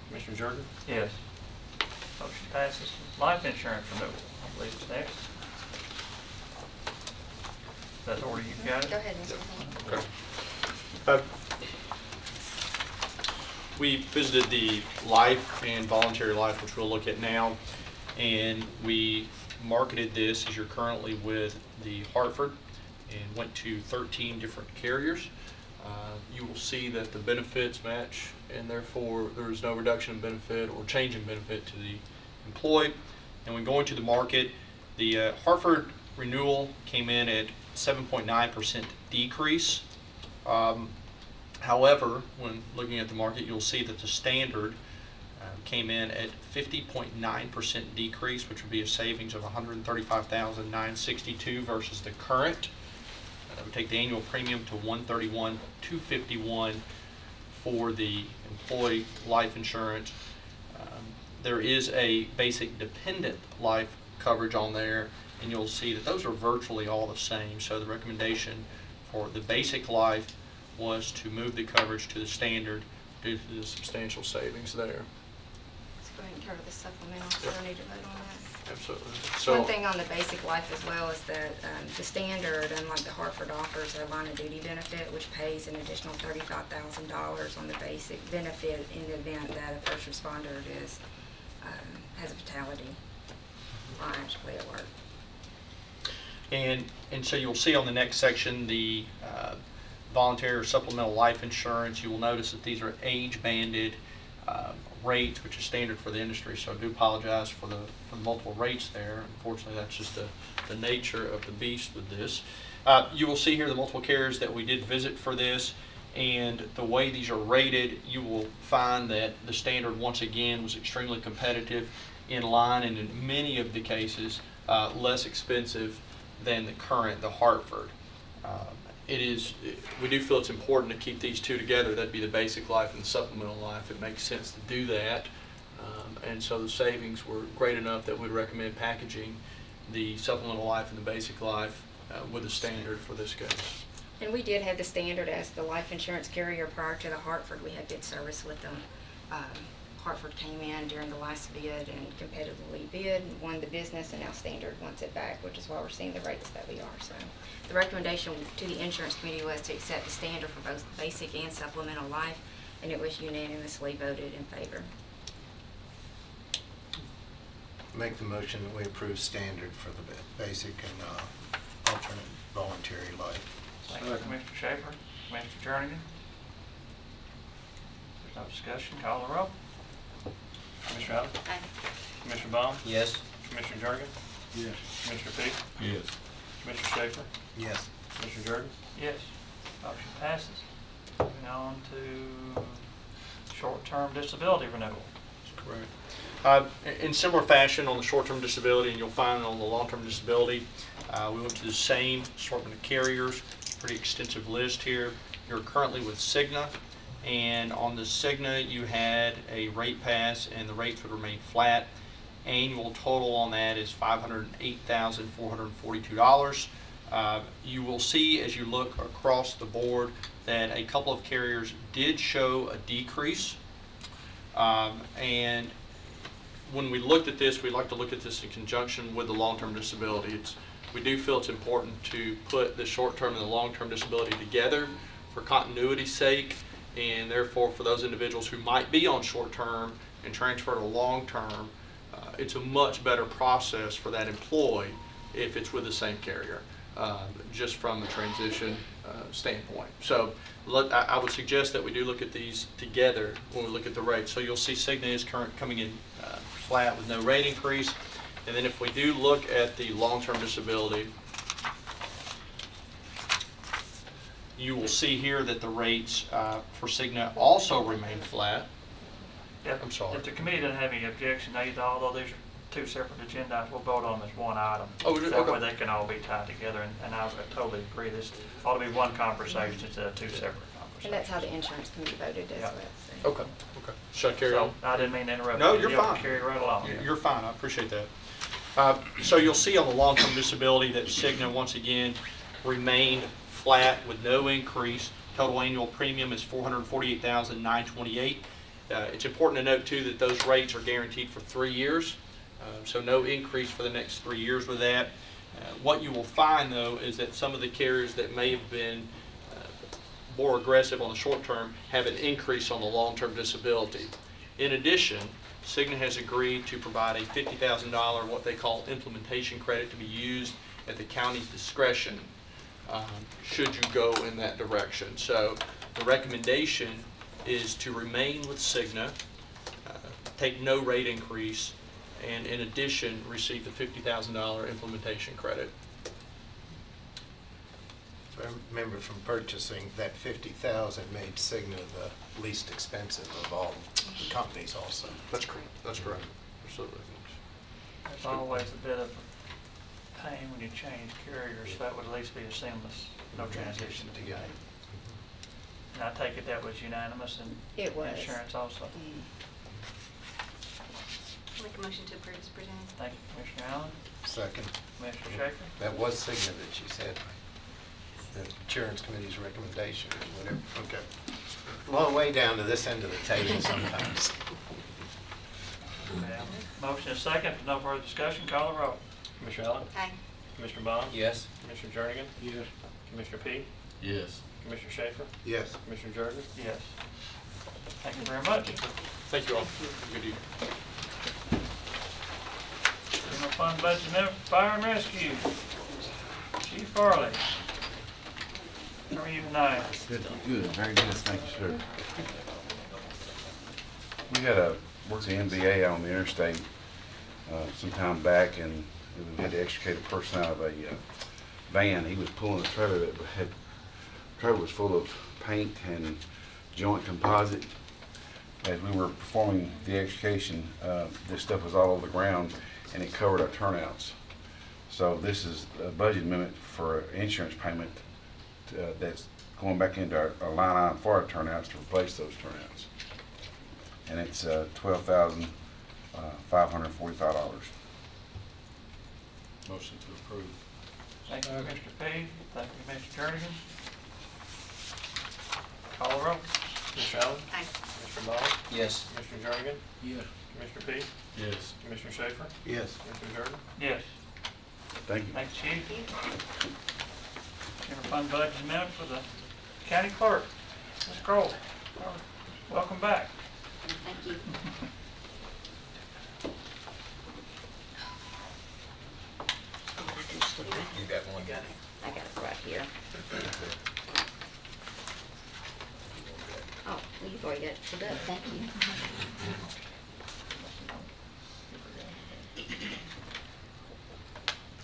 Commissioner Jordan? Yes. Motion passes. Life insurance renewal, I believe is next. Is that the order you've got it? Go ahead, Mr. Okay. We visited the life and voluntary life, which we'll look at now, and we marketed this as you're currently with the Hartford and went to 13 different carriers. You will see that the benefits match, and therefore there is no reduction in benefit or change in benefit to the employee. And when going to the market, the Hartford renewal came in at 7.9% decrease. However, when looking at the market, you'll see that the standard came in at 50.9% decrease, which would be a savings of $135,962 versus the current. That would take the annual premium to $131,251 for the employee life insurance. There is a basic dependent life coverage on there, and you'll see that those are virtually all the same. So the recommendation for the basic life was to move the coverage to the standard due to the substantial savings there. Let's go ahead and cover the supplemental, so I need to vote on that. Absolutely. One thing on the basic life as well is that the standard, unlike the Hartford, offers a line of duty benefit, which pays an additional $35,000 on the basic benefit in the event that a first responder has a fatality actually at work. And so you'll see on the next section the voluntary or supplemental life insurance. You will notice that these are age-banded rates, which is standard for the industry. So I do apologize for the multiple rates there. Unfortunately, that's just the nature of the beast with this. You will see here the multiple carriers that we did visit for this, and the way these are rated, you will find that the standard once again was extremely competitive, in line, and in many of the cases less expensive than the current, the Hartford. We do feel it's important to keep these two together. That'd be the basic life and the supplemental life. It makes sense to do that. And so the savings were great enough that we'd recommend packaging the supplemental life and the basic life with a standard for this case. And we did have the standard as the life insurance carrier prior to the Hartford. We had good service with them. Hartford came in during the last bid and competitively bid, won the business, and now Standard wants it back, which is why we're seeing the rates that we are. So the recommendation to the insurance committee was to accept the standard for both basic and supplemental life, and it was unanimously voted in favor. make the motion that we approve standard for the basic and alternate voluntary life. Thank you, Commissioner Schaefer. Commissioner Jernigan? There's no discussion, call the roll. Commissioner Allen? Aye. Commissioner Baum? Yes. Commissioner Jernigan? Yes. Commissioner Peak? Yes. Commissioner Schaefer? Yes. Commissioner Jordan? Yes. Motion passes. Moving on to short-term disability renewal. Correct. In similar fashion on the short-term disability, and you'll find on the long-term disability, we went to the same assortment of carriers, pretty extensive list here. You're currently with Cigna, and on the Cigna you had a rate pass and the rates would remain flat. Annual total on that is $508,442. You will see as you look across the board that a couple of carriers did show a decrease. And when we looked at this, we like to look at this in conjunction with the long-term disability. We do feel it's important to put the short-term and the long-term disability together for continuity's sake, and therefore for those individuals who might be on short-term and transfer to long-term, it's a much better process for that employee if it's with the same carrier, just from a transition standpoint. So I would suggest that we do look at these together when we look at the rates. So you'll see Cigna is coming in flat with no rate increase. And then if we do look at the long-term disability, you will see here that the rates for Cigna also remain flat. I'm sorry. If the committee doesn't have any objection, although these are two separate agenda items, we'll vote on them as one item. Oh, that okay. way they can all be tied together, and I totally agree. This ought to be one conversation instead of two separate conversations. And that's how the insurance can be voted as Yeah. well. So. Okay. Should I carry on? I didn't mean to interrupt. No, you. you're fine. Carry right along. You're fine. I appreciate that. So you'll see on the long-term disability that Cigna once again remained flat with no increase. Total annual premium is $448,928. It's important to note too that those rates are guaranteed for 3 years, so no increase for the next 3 years with that. What you will find though is that some of the carriers that may have been more aggressive on the short term have an increase on the long-term disability. In addition, Cigna has agreed to provide a $50,000 what they call implementation credit to be used at the county's discretion should you go in that direction. So the recommendation is to remain with Cigna, take no rate increase, and in addition receive the $50,000 implementation credit. If I remember from purchasing, that $50,000 made Cigna the least expensive of all the companies also. That's correct. That's correct. Absolutely. There's always a bit of pain when you change carriers, so that would at least be a seamless, no transition to be made. And I take it that was unanimous in It was. insurance also. Make a motion to approve as presented. Thank you, Commissioner Allen. Second. Commissioner Schaefer. That was Cigna that she said. The insurance committee's recommendation or whatever. Okay. Long way down to this end of the table sometimes. Motion is second. If no further discussion, call the roll. Commissioner Allen? Aye. Commissioner Baum? Yes. Commissioner Jernigan? Yes. Commissioner Peak? Yes. Commissioner Schaefer? Yes. Commissioner Jordan? Yes. Thank you very much. Thank you all. Good evening. General Fund Budget Amendment, Fire and Rescue. Chief Farley. How are you tonight? Good, very good, thank you, sir. We had worked the NBA on the interstate some time back, and we had to extricate a person out of a van. He was pulling a trailer that was full of paint and joint composite. As we were performing the extrication, this stuff was all over the ground, and it covered our turnouts. So this is a budget amendment for insurance payment that's going back into our line item for our turnouts to replace those turnouts. And it's $12,545. Motion to approve. Thank you, Mr. P. Thank you, Mr. Jernigan. Call the roll. Commissioner Allen? Aye. Commissioner Baum? Yes. Commissioner Jernigan? Yes. Commissioner Peak? Yes. Commissioner Schaefer? Yes. Commissioner Jordan? Yes. Thank you. Thanks, Chief. General Fund Budget Amendment for the County Clerk. Ms. Kroll, welcome back. Thank you. You got one? I got it right here. Oh, well, you've already got it filled up, thank you.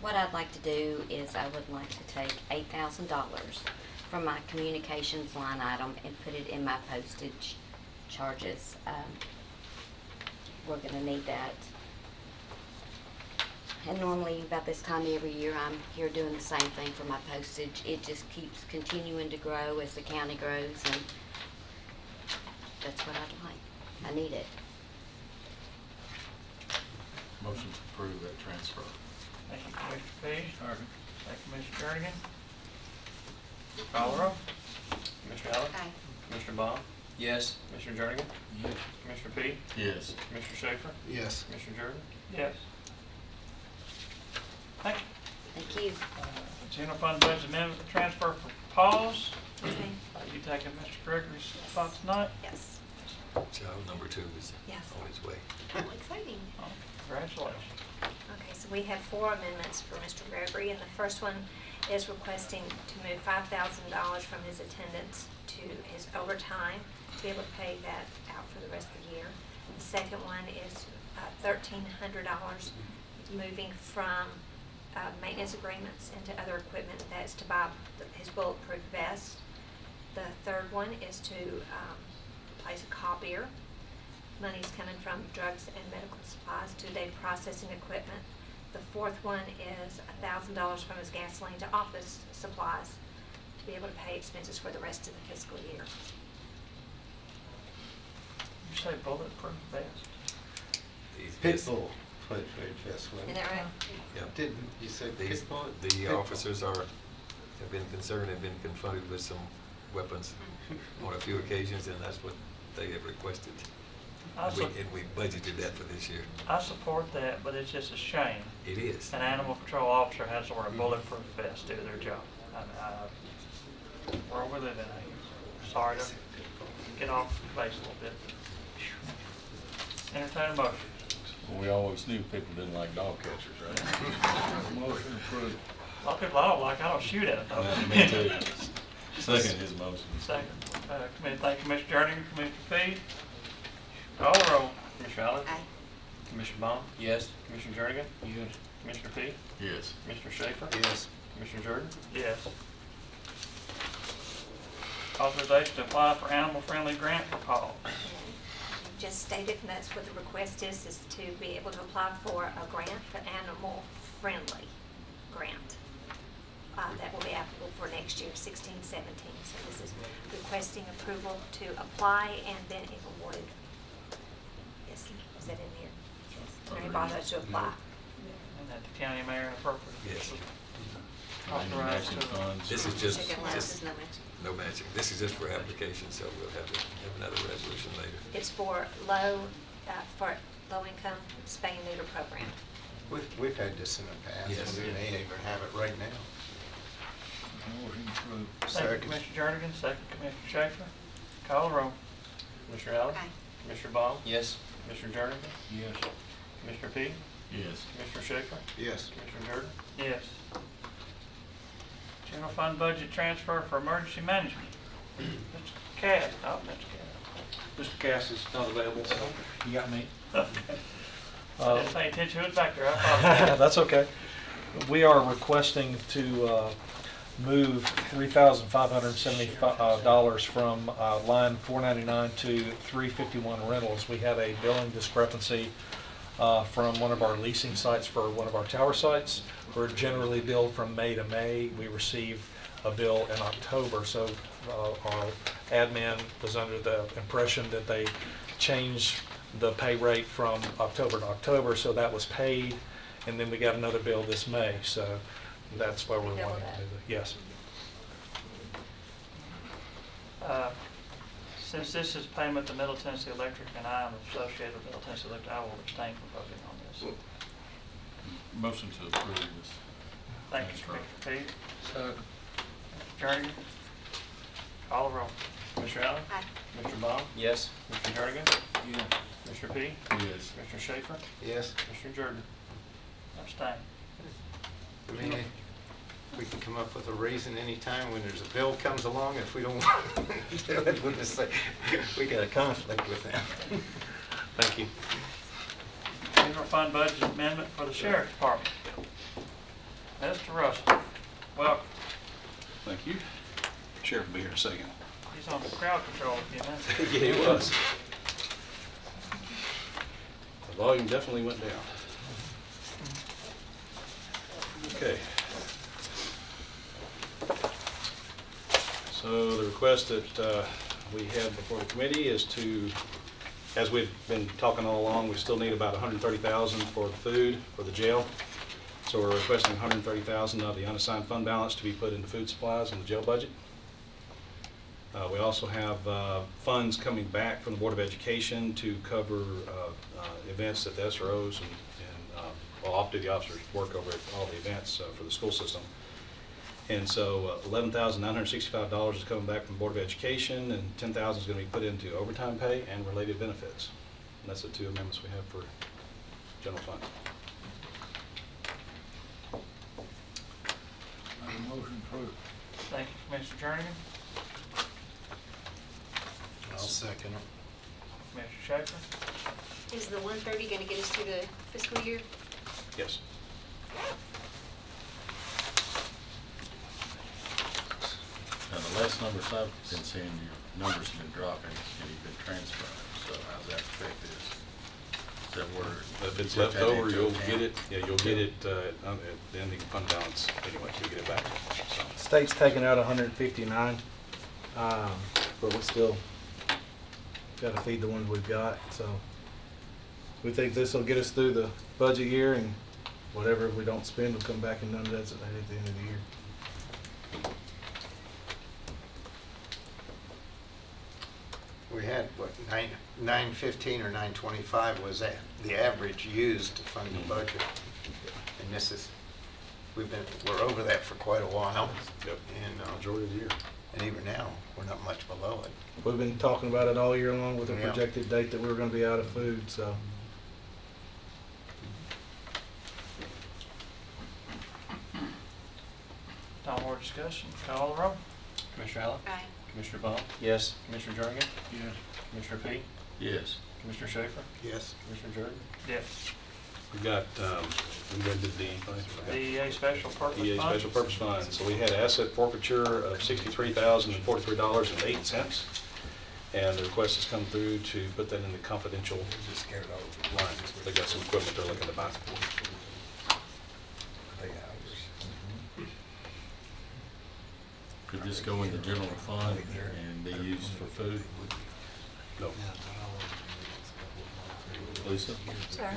What I'd like to do is I would like to take $8,000 from my communications line item and put it in my postage charges. We're gonna need that. And normally about this time every year, I'm here doing the same thing for my postage. It just keeps continuing to grow as the county grows, and that's what I'd like. I need it. Motion to approve that transfer. Thank you, Commissioner Page. Thank you, Commissioner Jernigan. Call the roll. Commissioner Allen? Aye. Commissioner Baum? Yes. Commissioner Jernigan? Yes. Commissioner P? Yes. Commissioner Schaefer? Yes. Commissioner Jordan? Yes. Thank you. Thank you. General fund budget amendment transfer for pause. Okay. You taking Mr. Gregory's spot tonight? Yes. Child number 2 is Yes. on its way. Oh, exciting. Oh, congratulations. Okay, so we have 4 amendments for Mr. Gregory, and the first one is requesting to move $5,000 from his attendance to his overtime to be able to pay that out for the rest of the year. The second one is $1,300 moving from maintenance agreements into other equipment. That's to buy his bulletproof vest. The third one is to replace a copier. Money's coming from drugs and medical supplies to data processing equipment. The fourth one is $1,000 from his gasoline to office supplies to be able to pay expenses for the rest of the fiscal year. You say bulletproof vest? Pitbull bulletproof vest. Isn't that right? Yeah. Didn't you say These, pitbull? the officers have been concerned, have been confronted with some weapons on a few occasions, and that's what they have requested. And we budgeted that for this year. I support that, but it's just a shame. It is. An animal control officer has to wear a bulletproof vest to do their job. Where we live in here. Sorry to get off the base a little bit. Entertain a motion. Well, we always knew people didn't like dog catchers, right? Motion approved. A lot of people I don't like, I don't shoot at them. Me too. Second his motion. Second. Thank you, Commissioner Jernigan, Commissioner Peete. Call the roll. Commissioner Allen? Aye. Commissioner Baum? Yes. Commissioner Jernigan? Yes. Commissioner P? Yes. Commissioner Schaefer? Yes. Commissioner Jordan? Yes. Authorization to apply for animal-friendly grant for Paul. Just stated, and that's what the request is to be able to apply for a grant, an animal-friendly grant. That will be applicable for next year, 16-17. So this is requesting approval to apply and then if awarded. Yes, is that in here? Yes. Anybody has to apply. And that the county mayor appropriate. Yes. Authorized Matching to. funds. This is just, Second last is no mention. no matching. This is just for application, so we'll have another resolution later. It's for low-income spay and neuter program. We've had this in the past. Yes. We may even have it right now. Motion approved. Thank you, Second. Commissioner Jernigan, second Commissioner Schaefer. Call the roll. Commissioner Allen? Aye. Commissioner Baum? Yes. Commissioner Jernigan? Yes. Commissioner P? Yes. Commissioner Schaefer? Yes. Commissioner Jordan? Yes. General fund budget transfer for emergency management. Mr. Cass, oh, Mr. Cass. Mr. Cass is not available, so you got me. I didn't pay attention to it back there, I apologize. That's okay. We are requesting to move $3,575 from line 499 to 351 rentals. We have a billing discrepancy from one of our leasing sites for one of our tower sites. We're generally billed from May to May. We receive a bill in October, so our admin was under the impression that they changed the pay rate from October to October, so that was paid, and then we got another bill this May, so that's why we're wanting to move it. Yes. Since this is payment to Middle Tennessee Electric and I am associated with Middle Tennessee Electric, I will abstain from voting on this. Motion to approve this. Thank you, transfer. Commissioner Peete. Jernigan. Call the roll. Commissioner Allen? Aye. Commissioner Baum? Yes. Commissioner Jernigan? Yes. Commissioner P? Yes. Commissioner Schaefer? Yes. Commissioner Jordan? Abstain. come up with a reason anytime when there's a bill comes along, if we don't want to do it, we'll just say, we got a conflict with them. Thank you. General fund budget amendment for the sheriff's department. Mr. Russell, welcome. Thank you. Sheriff will be here in a second. He's on crowd control if you minutes. Yeah, he was. The volume definitely went down. Okay. So the request that we had before the committee is to, as we've been talking all along, we still need about $130,000 for the food for the jail. So we're requesting $130,000 of the unassigned fund balance to be put into food supplies in the jail budget. We also have funds coming back from the Board of Education to cover events that the SROs and well, off-duty officers work over at all the events for the school system. And so $11,965 is coming back from the Board of Education, and $10,000 is going to be put into overtime pay and related benefits. And that's the two amendments we have for general fund. Motion approved. Thank you, Commissioner Jernigan. I'll second it. Commissioner Schaefer. Is the 130 going to get us through the fiscal year? Yes. Now, the last numbers I've been seeing, your numbers have been dropping and you've been transferring. So how's that affect this? Is that where? If it's left over, you'll get it, yeah, you'll get it at the ending fund balance anyway, you'll get it back. So. State's taking out 159, but we still got to feed the ones we've got. So we think this will get us through the budget year, and whatever we don't spend will come back and none of that's at the end of the year. We had, what, 915 or 925 was that the average used to fund the budget. And this is, we're over that for quite a while. Yep. And majority of the year. And even now, we're not much below it. We've been talking about it all year long with a Yeah. projected date that we were going to be out of food, so. No more discussion. Call the roll. Commissioner Allen? Aye. Commissioner Baum? Yes. Commissioner Jernigan? Yes. Commissioner Peak? Yes. Commissioner Schaefer? Yes. Commissioner Jordan? Yes. We got, we got the DEA. DEA Special Purpose DEA Fund. Special Purpose Fund. So we had asset forfeiture of $63,043.08. And the request has come through to put that in the confidential line. They got some equipment they're looking to buy. Could this go in the general fund and be used for food? No. Lisa? Sorry.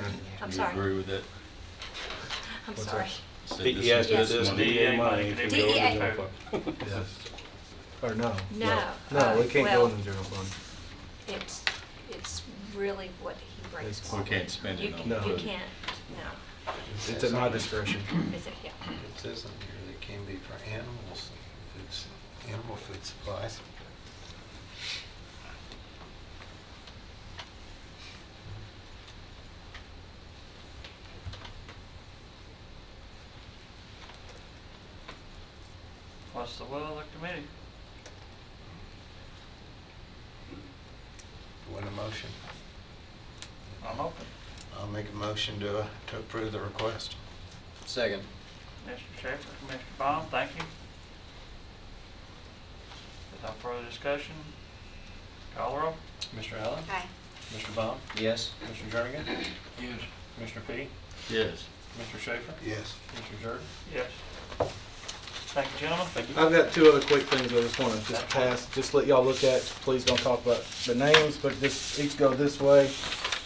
I'm You sorry. agree with that? I'm sorry. Said He this asked is if this this money. DEA money could could go go in DEA. the general fund. Yes. Or no. No. No, we can't Well, go in the general fund. It's really what he brings. We can't spend it on No. You food. can't, no. It's at my discretion. Is it, yeah. It says in here that it can be for animals, animal food supplies. What's the will of the committee? Want a motion? I'm open. I'll make a motion to approve the request. Second. Mr. Schaefer, Commissioner Baum, thank you. Without further discussion, call the roll. Commissioner Allen? Aye. Commissioner Baum? Yes. Commissioner Jernigan? Yes. Commissioner Peak? Yes. Commissioner Schaefer? Yes. Commissioner Jordan? Yes. Thank you, gentlemen. Thank you. I've got two other quick things I just want to just pass, just let y'all look at. Please don't talk about the names, but just each go this way.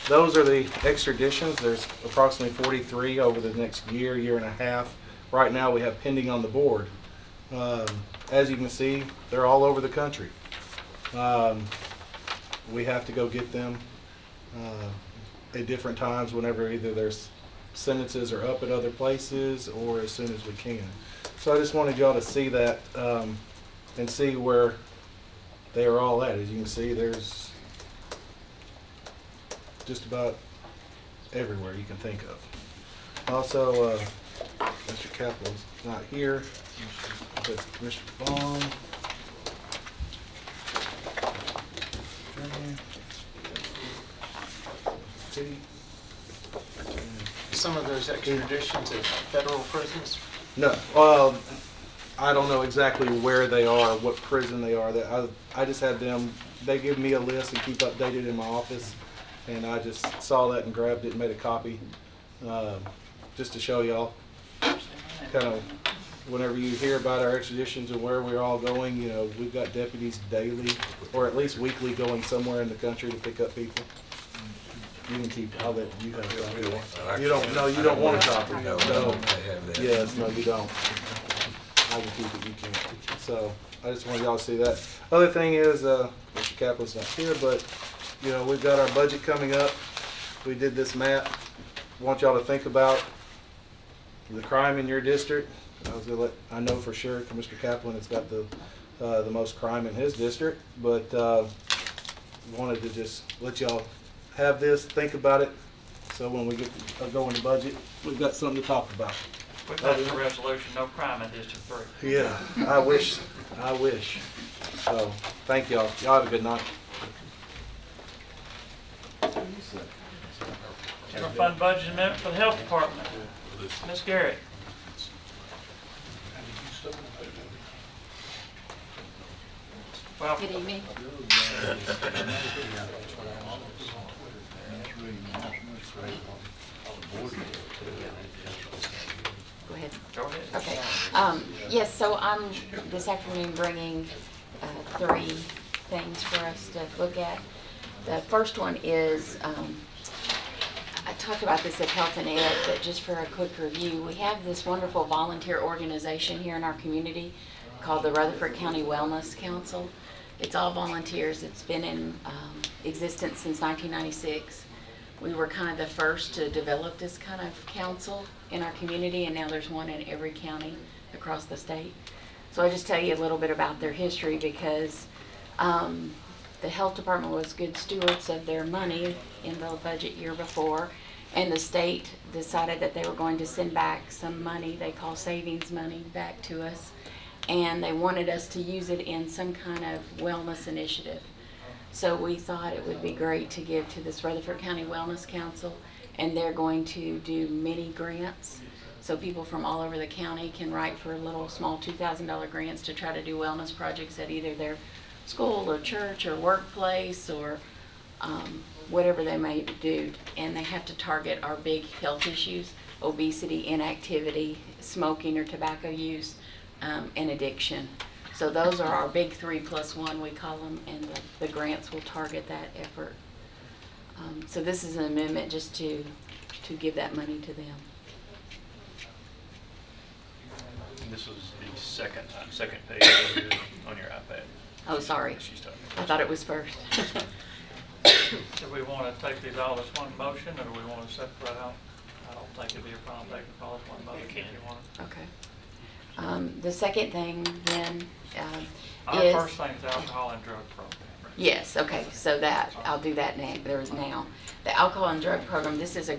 Those are the extraditions. There's approximately 43 over the next year, year and a half. Right now we have pending on the board. As you can see, they're all over the country. We have to go get them at different times whenever either their sentences are up at other places or as soon as we can. So I just wanted y'all to see that and see where they are all at. As you can see, there's just about everywhere you can think of. Also, Mr. Kaplan's not here, but Mr. Vaughn. Some of those extraditions at federal prisons? No, I don't know exactly where they are, what prison they are. I just had them, they give me a list and keep updated in my office, and I just saw that and grabbed it and made a copy, just to show y'all. Kind of, whenever you hear about our extraditions and where we're all going, you know, we've got deputies daily, or at least weekly, going somewhere in the country to pick up people. You can keep, I'll let you have it. You don't, no, you don't want a copy. No, No. I have that. Yes, no, you don't. I can keep it, you can't. So, I just wanted y'all to see that. Other thing is, Mr. Kaplan's not here, but, you know, we've got our budget coming up. We did this map. I want y'all to think about the crime in your district. I know for sure, Mr. Kaplan has got the most crime in his district, but wanted to just let y'all have this, think about it, so when we get to go into budget, we've got something to talk about. We've got a resolution, no crime in District 3. Yeah, I wish. So, thank y'all. Y'all have a good night. General fund budget amendment for the health department. Ms. Garrett. Well, Good evening. Go ahead. Go ahead. Okay. Yes, so I'm this afternoon bringing 3 things for us to look at. The first one is, I talked about this at Health and Ed, but just for a quick review, we have this wonderful volunteer organization here in our community called the Rutherford County Wellness Council. It's all volunteers. It's been in existence since 1996. We were kind of the first to develop this kind of council in our community, and now there's one in every county across the state. So I'll just tell you a little bit about their history, because the health department was good stewards of their money in the budget year before, and the state decided that they were going to send back some money they call savings money back to us, and they wanted us to use it in some kind of wellness initiative. So we thought it would be great to give to this Rutherford County Wellness Council, and they're going to do mini grants. So people from all over the county can write for little small $2,000 grants to try to do wellness projects at either their school or church or workplace or whatever they may do. And they have to target our big health issues: obesity, inactivity, smoking or tobacco use, and addiction. So those are our big 3+1, we call them, and the grants will target that effort. So this is an amendment just to give that money to them. This was the second page on your iPad. Oh, sorry. I thought it was first. Do we want to take these all as one motion, or do we want to separate out? I don't think it'd be a problem taking all as one motion if you want. Okay. The second thing then Our is... first thing is alcohol and drug program. Yes, okay, so that, I'll do that now. The alcohol and drug program, this is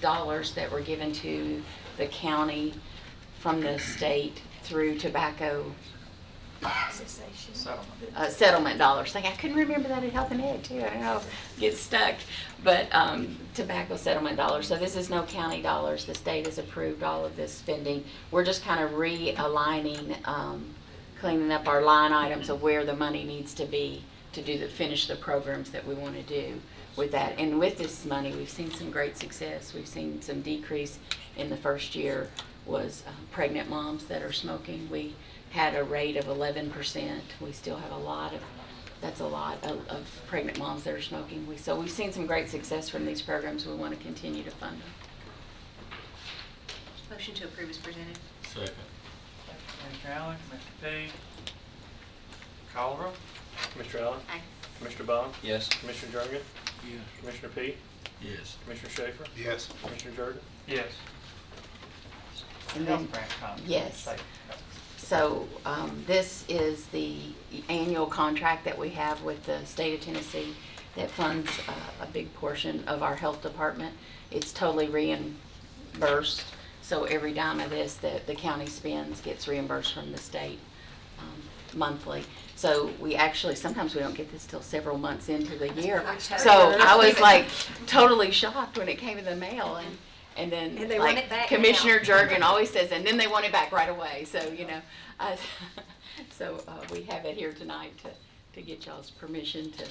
dollars that were given to the county from the state through tobacco settlement dollars. I couldn't remember that at Health and Ed too. I don't know, get stuck. But tobacco settlement dollars. So this is no county dollars. The state has approved all of this spending. We're just kind of realigning, cleaning up our line items of where the money needs to be to finish the programs that we want to do with that. And with this money, we've seen some great success. We've seen some decrease in the first year was pregnant moms that are smoking. We had a rate of 11%. We still have that's a lot of pregnant moms that are smoking. So we've seen some great success from these programs. We want to continue to fund them. Motion to approve is presented. Second. Mr. Allen, Mr. P. Call the roll. Commissioner Allen? Aye. Commissioner Bond? Yes. Commissioner Jernigan? Yes. Commissioner P? Yes. Commissioner Schaefer? Yes. Commissioner Jordan? Yes. And Health then- grant contract. yes. State. So this is the annual contract that we have with the state of Tennessee that funds a big portion of our health department. It's totally reimbursed. So every dime of this that the county spends gets reimbursed from the state monthly. So we actually, sometimes we don't get this till several months into the year. So I was like totally shocked when it came in the mail, and then And they want like it back Commissioner now. Jurgen always says, and then they want it back right away. So, you know, so we have it here tonight to get y'all's permission to.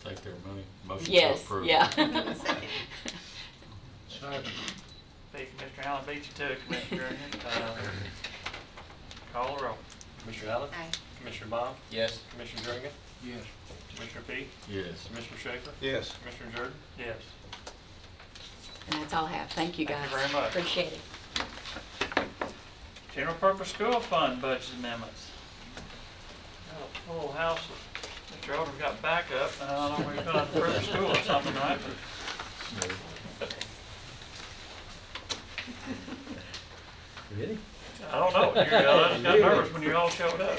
Take their money. Motion to Yes, approve. yeah. Mr. Allen beat you to it, Commissioner Jernigan. Call the roll. Commissioner Allen? Aye. Commissioner Bob? Yes. Commissioner Jernigan? Yes. Commissioner Peak? Yes. Commissioner Schaefer? Yes. Commissioner Jordan? Yes. And that's all I have. Thank you, guys. Thank you very much. Appreciate it. General Purpose School Fund Budget Amendments. Got a full house of, Mr. Oldham got backup, and I don't know, we're gonna approve the school or something, right? Really? I don't know. I just got nervous when you all showed up.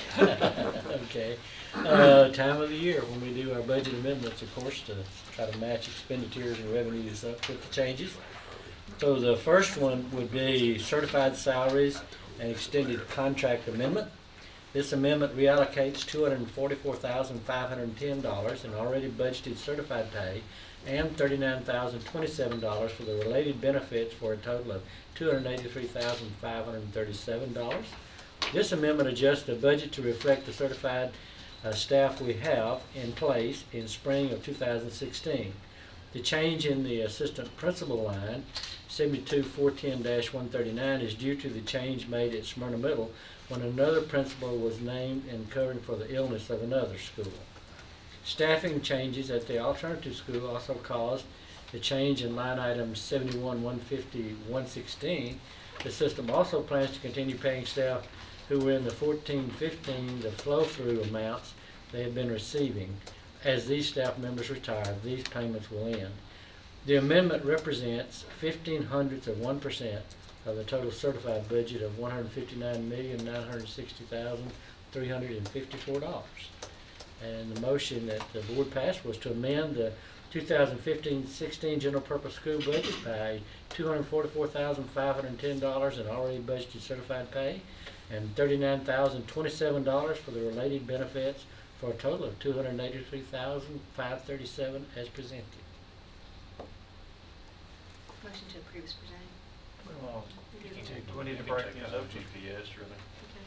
Okay. Time of the year when we do our budget amendments, of course, to try to match expenditures and revenues up with the changes. So the first one would be certified salaries and extended contract amendment. This amendment reallocates $244,510 in already budgeted certified pay and $39,027 for the related benefits for a total of $283,537. This amendment adjusts the budget to reflect the certified staff we have in place in spring of 2016. The change in the assistant principal line, 72410-139, is due to the change made at Smyrna Middle when another principal was named and covering for the illness of another school. Staffing changes at the alternative school also caused the change in line item 71-150-116. The system also plans to continue paying staff who were in the 14-15 the flow-through amounts they have been receiving. As these staff members retire, these payments will end. The amendment represents 0.15% of the total certified budget of $159,960,354. And the motion that the board passed was to amend the 2015-16 general purpose school budget by $244,510 in already budgeted certified pay and $39,027 for the related benefits for a total of $283,537 as presented. Motion to approve is presented. We need to break these up. GPS, really.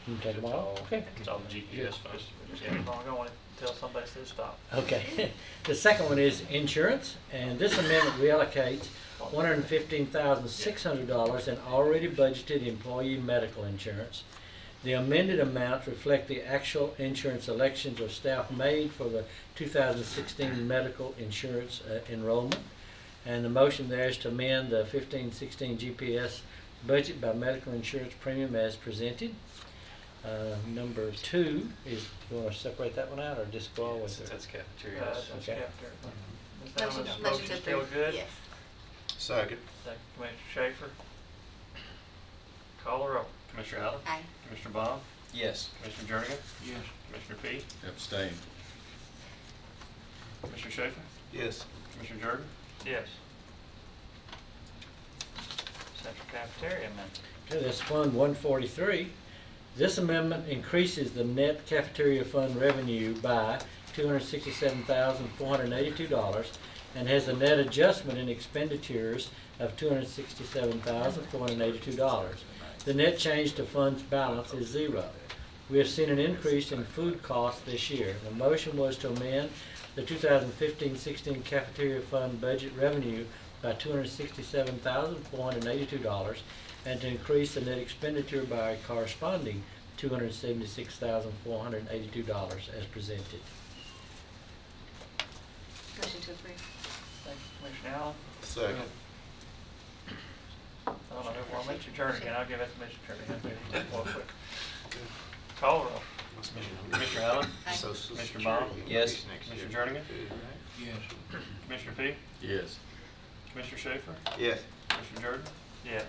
You can take them all? Okay. It's all the GPS funds. Just keep on going until somebody says stop. Okay. The second one is insurance, and this amendment reallocates $115,600 in already budgeted employee medical insurance. The amended amounts reflect the actual insurance elections of staff made for the 2016 medical insurance enrollment. And the motion there is to amend the 15-16 GPS budget by medical insurance premium as presented. Number 2 is, you want to separate that one out or just go on with it? That's cafeteria. Okay. Motion to Still approve. good? Yes. Second. Second, Commissioner Schaefer. Call the roll. Commissioner Allen? Aye. Commissioner Bob? Yes. Commissioner Jernigan? Yes. Commissioner Peak? Abstain. Commissioner Schaefer? Yes. Commissioner Jordan? Yes. Central Cafeteria Amendment. Okay, that's Fund 143. This amendment increases the net cafeteria fund revenue by $267,482 and has a net adjustment in expenditures of $267,482. The net change to fund's balance is zero. We have seen an increase in food costs this year. The motion was to amend the 2015-16 cafeteria fund budget revenue by $267,482 and to increase the net expenditure by a corresponding $276,482 as presented. Motion to approve. Thank you, Commissioner Allen. Second. I don't know who wants Mr. Jernigan. I'll give it to Mr. Jernigan. Real quick. Call the roll. Commissioner Allen? Aye. Commissioner Bob? Yes. Commissioner Jernigan? Yes. Commissioner Peak? Yes. Commissioner Schaefer? Yes. Commissioner Jordan? Yes.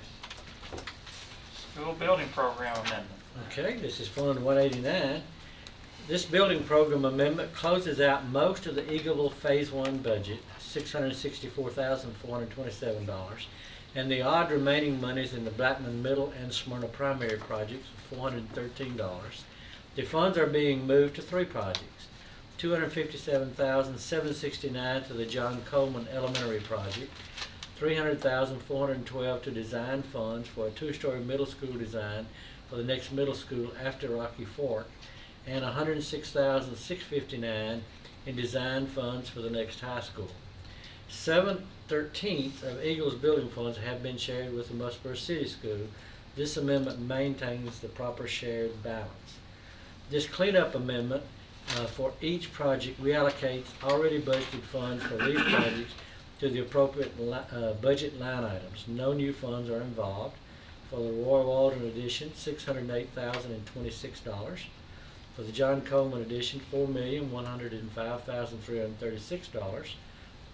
School Building Program Amendment. Okay, this is Fund 189. This building program amendment closes out most of the Eagleville Phase 1 budget, $664,427, and the odd remaining monies in the Blackman Middle and Smyrna Primary projects of $413. The funds are being moved to 3 projects. $257,769 to the John Coleman Elementary project, $300,412 to design funds for a 2-story middle school design for the next middle school after Rocky Fork, and $106,659 in design funds for the next high school. 7/13 of Eagles building funds have been shared with the Musselburgh City School. This amendment maintains the proper shared balance. This cleanup amendment for each project reallocates already budgeted funds for these projects to the appropriate budget line items. No new funds are involved. For the Roy Walden edition, $608,026. For the John Coleman edition, $4,105,336.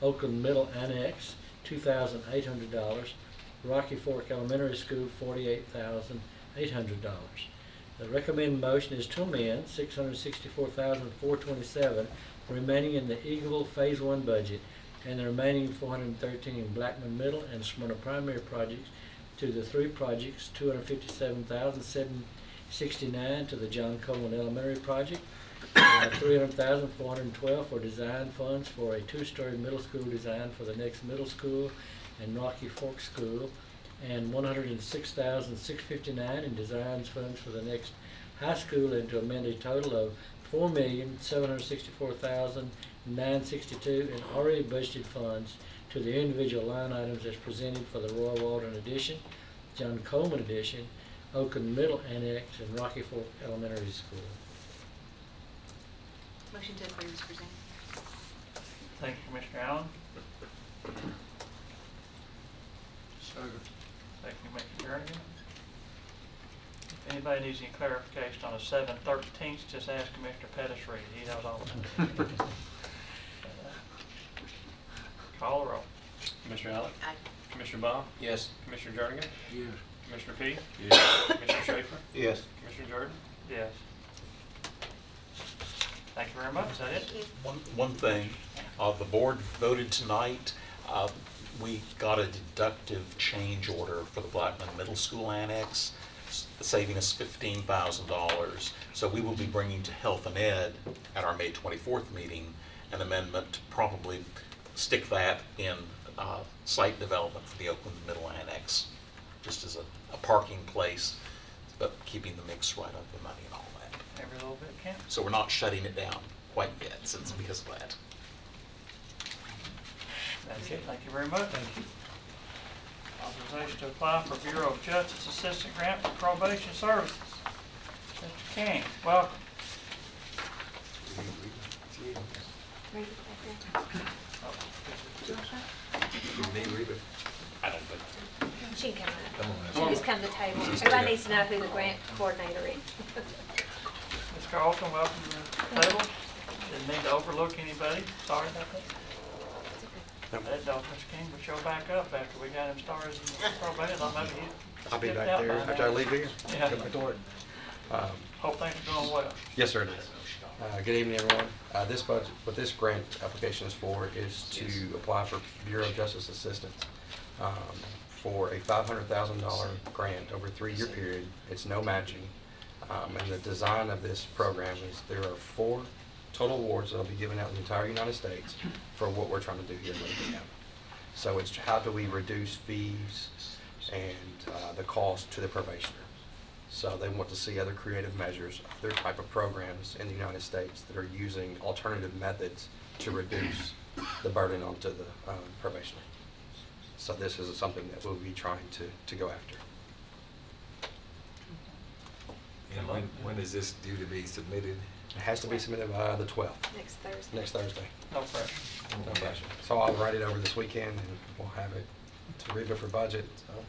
Oakland Middle Annex, $2,800. Rocky Fork Elementary School, $48,800. The recommended motion is to amend $664,427 remaining in the Eagleville Phase 1 budget, and the remaining $413 in Blackman Middle and Smyrna Primary projects to the 3 projects, $257,769 to the John Coleman Elementary project, $300,412 for design funds for a 2-story middle school design for the next middle school and Rocky Fork School, and $106,659 in design funds for the next high school, and to amend a total of $4,764,962 in already budgeted funds to the individual line items as presented for the Roy Walden edition, John Coleman edition, Oakland Middle Annex, and Rocky Fork Elementary School. Motion to approve is presented. Thank you, Commissioner Allen. Thank you, Commissioner Jernigan. If anybody needs any clarification on the 7/13, just ask Commissioner Pettis Reed. He knows all about it. Call the roll. Commissioner Allen? Aye. Commissioner Baum? Yes. Commissioner Jernigan? Yes. Commissioner Peay? Yes. Commissioner Schaefer? Yes. Commissioner Jordan? Yes. Thank you very much. Is that it? One thing, the board voted tonight, we got a deductive change order for the Blackman Middle School Annex, saving us $15,000. So we will be bringing to Health and Ed at our May 24th meeting an amendment to probably stick that in site development for the Oakland Middle Annex, just as a parking place, but keeping the mix right up the money and all that. Every little bit counts. So we're not shutting it down quite yet, since because of that. That's it. Thank you very much. Thank you. Authorization to apply for Bureau of Justice Assistant Grant for Probation Services. Mr. King, welcome. I don't think. She can come Come up. on, She just come to the table. She's Everybody here. needs to know who the grant coordinator is. Ms. Carlton, welcome to the table. Didn't mean to overlook anybody. Sorry about that. That Dr. King will show back up after we got him started in probation. I maybe he I'll be skipped back out there by after I now. leave here. Yeah. Go back to work. Hope things are going well. Yes, sir, it is. Good evening, everyone. This budget, what this grant application is for, is to apply for Bureau of Justice Assistance for a $500,000 grant over a 3-year period. It's no matching. And the design of this program is there are 4 total awards that will be given out in the entire United States for what we're trying to do here in Lincoln County. So it's how do we reduce fees and the cost to the probationer. So they want to see other creative measures, other type of programs in the United States that are using alternative methods to reduce the burden onto the probationer. So this is something that we'll be trying to go after. And when is this due to be submitted? It has to be submitted by the 12th. Next Thursday. Next Thursday. No pressure. No pressure. So I'll write it over this weekend and we'll have it to review for budget. So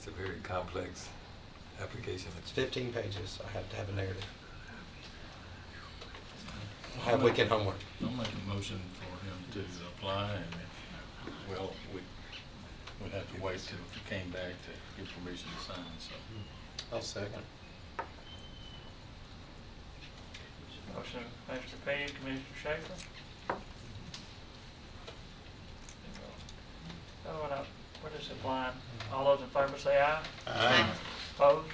It's a very complex application. it's 15 pages. I have to have a narrative. I'll have weekend homework. I'll make a motion for him to apply, and well, we'd have to wait till he came back to get permission to sign, so. I'll second. Motion, Mr. Payne, Commissioner Schaefer. Oh, and what is it, applying. All those in favor say aye. Aye. Opposed?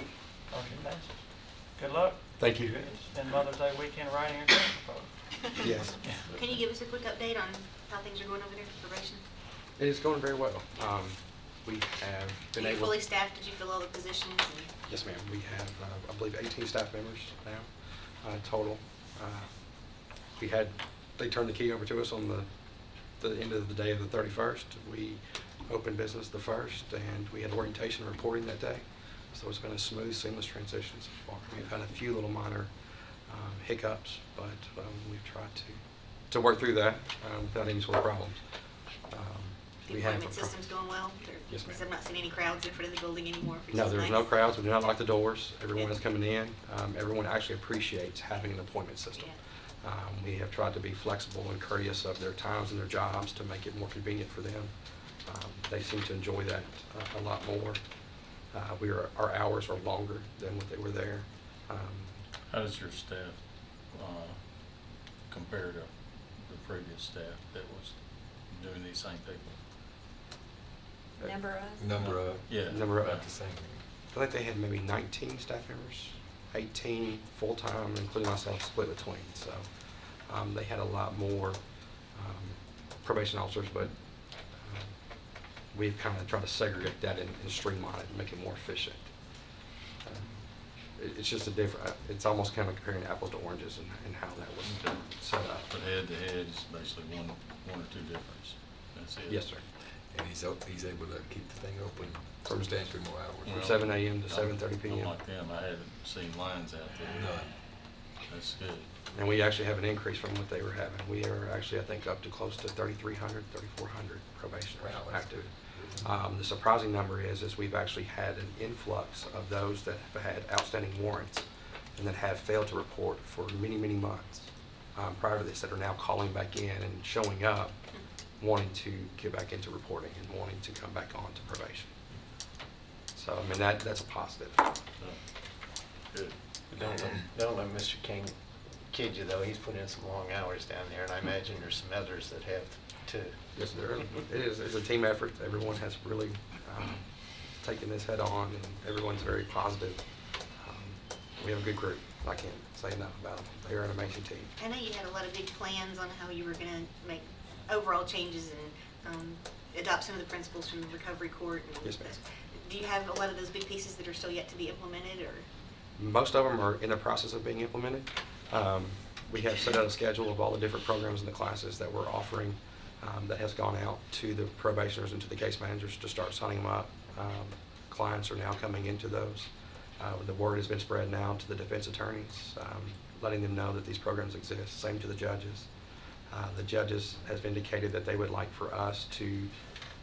Motion passes. Good luck. Thank you. It's been Mother's Day weekend writing your grant proposal. Yes. Can you give us a quick update on how things are going over there for probation? It is going very well. We have Are been you able. fully staffed? Did you fill all the positions? And Yes, ma'am. We have, I believe, 18 staff members now, total. They turned the key over to us on the end of the day of the 31st. We opened business the 1st, and we had orientation and reporting that day. So it's been a smooth, seamless transition so far. We've had a few little minor hiccups, but we've tried to work through that without any sort of problems. the appointment system's going well? Yes, ma'am. Because I'm not seeing any crowds in front of the building anymore. which No, is there's nice. no crowds. We do not lock the doors. Everyone is coming in. Everyone actually appreciates having an appointment system. We have tried to be flexible and courteous of their times and their jobs to make it more convenient for them. They seem to enjoy that a lot more. Our hours are longer than what they were there. How does your staff compare to the previous staff that was doing these same people? Number of. Yeah. Number of. About the same. I think they had maybe 19 staff members, 18 full-time, including myself, split between. So they had a lot more probation officers, but we've kind of tried to segregate that and streamline it and make it more efficient. It's just a different, it's almost kind of comparing apples to oranges and how that was set up. But head to head is basically one or two difference. That's it. Yes, sir. And he's able to keep the thing open substantially more hours. From 7 a.m. to 7:30 p.m. Unlike them, I haven't seen lines out there. None. That's good. And we actually have an increase from what they were having. We are actually, I think, up to close to 3,300, 3,400 probationers active. The surprising number is we've actually had an influx of those that have had outstanding warrants and that have failed to report for many, many months prior to this, that are now calling back in and showing up, wanting to get back into reporting and wanting to come back on to probation. So, I mean, that's a positive. Good. Don't let Mr. King kid you, though. He's put in some long hours down there, and I imagine there's some others that have too. Yes, there. It's a team effort. Everyone has really taken this head on, and everyone's very positive. We have a good group. I can't say enough about them. They're an amazing team. I know you had a lot of big plans on how you were going to make overall changes and adopt some of the principles from the recovery court. And Yes, ma'am. do you have a lot of those big pieces that are still yet to be implemented, or? Most of them are in the process of being implemented. We have set out a schedule of all the different programs and the classes that we're offering that has gone out to the probationers and to the case managers to start signing them up. Clients are now coming into those. The word has been spread now to the defense attorneys, letting them know that these programs exist. Same to the judges. The judges have indicated that they would like for us to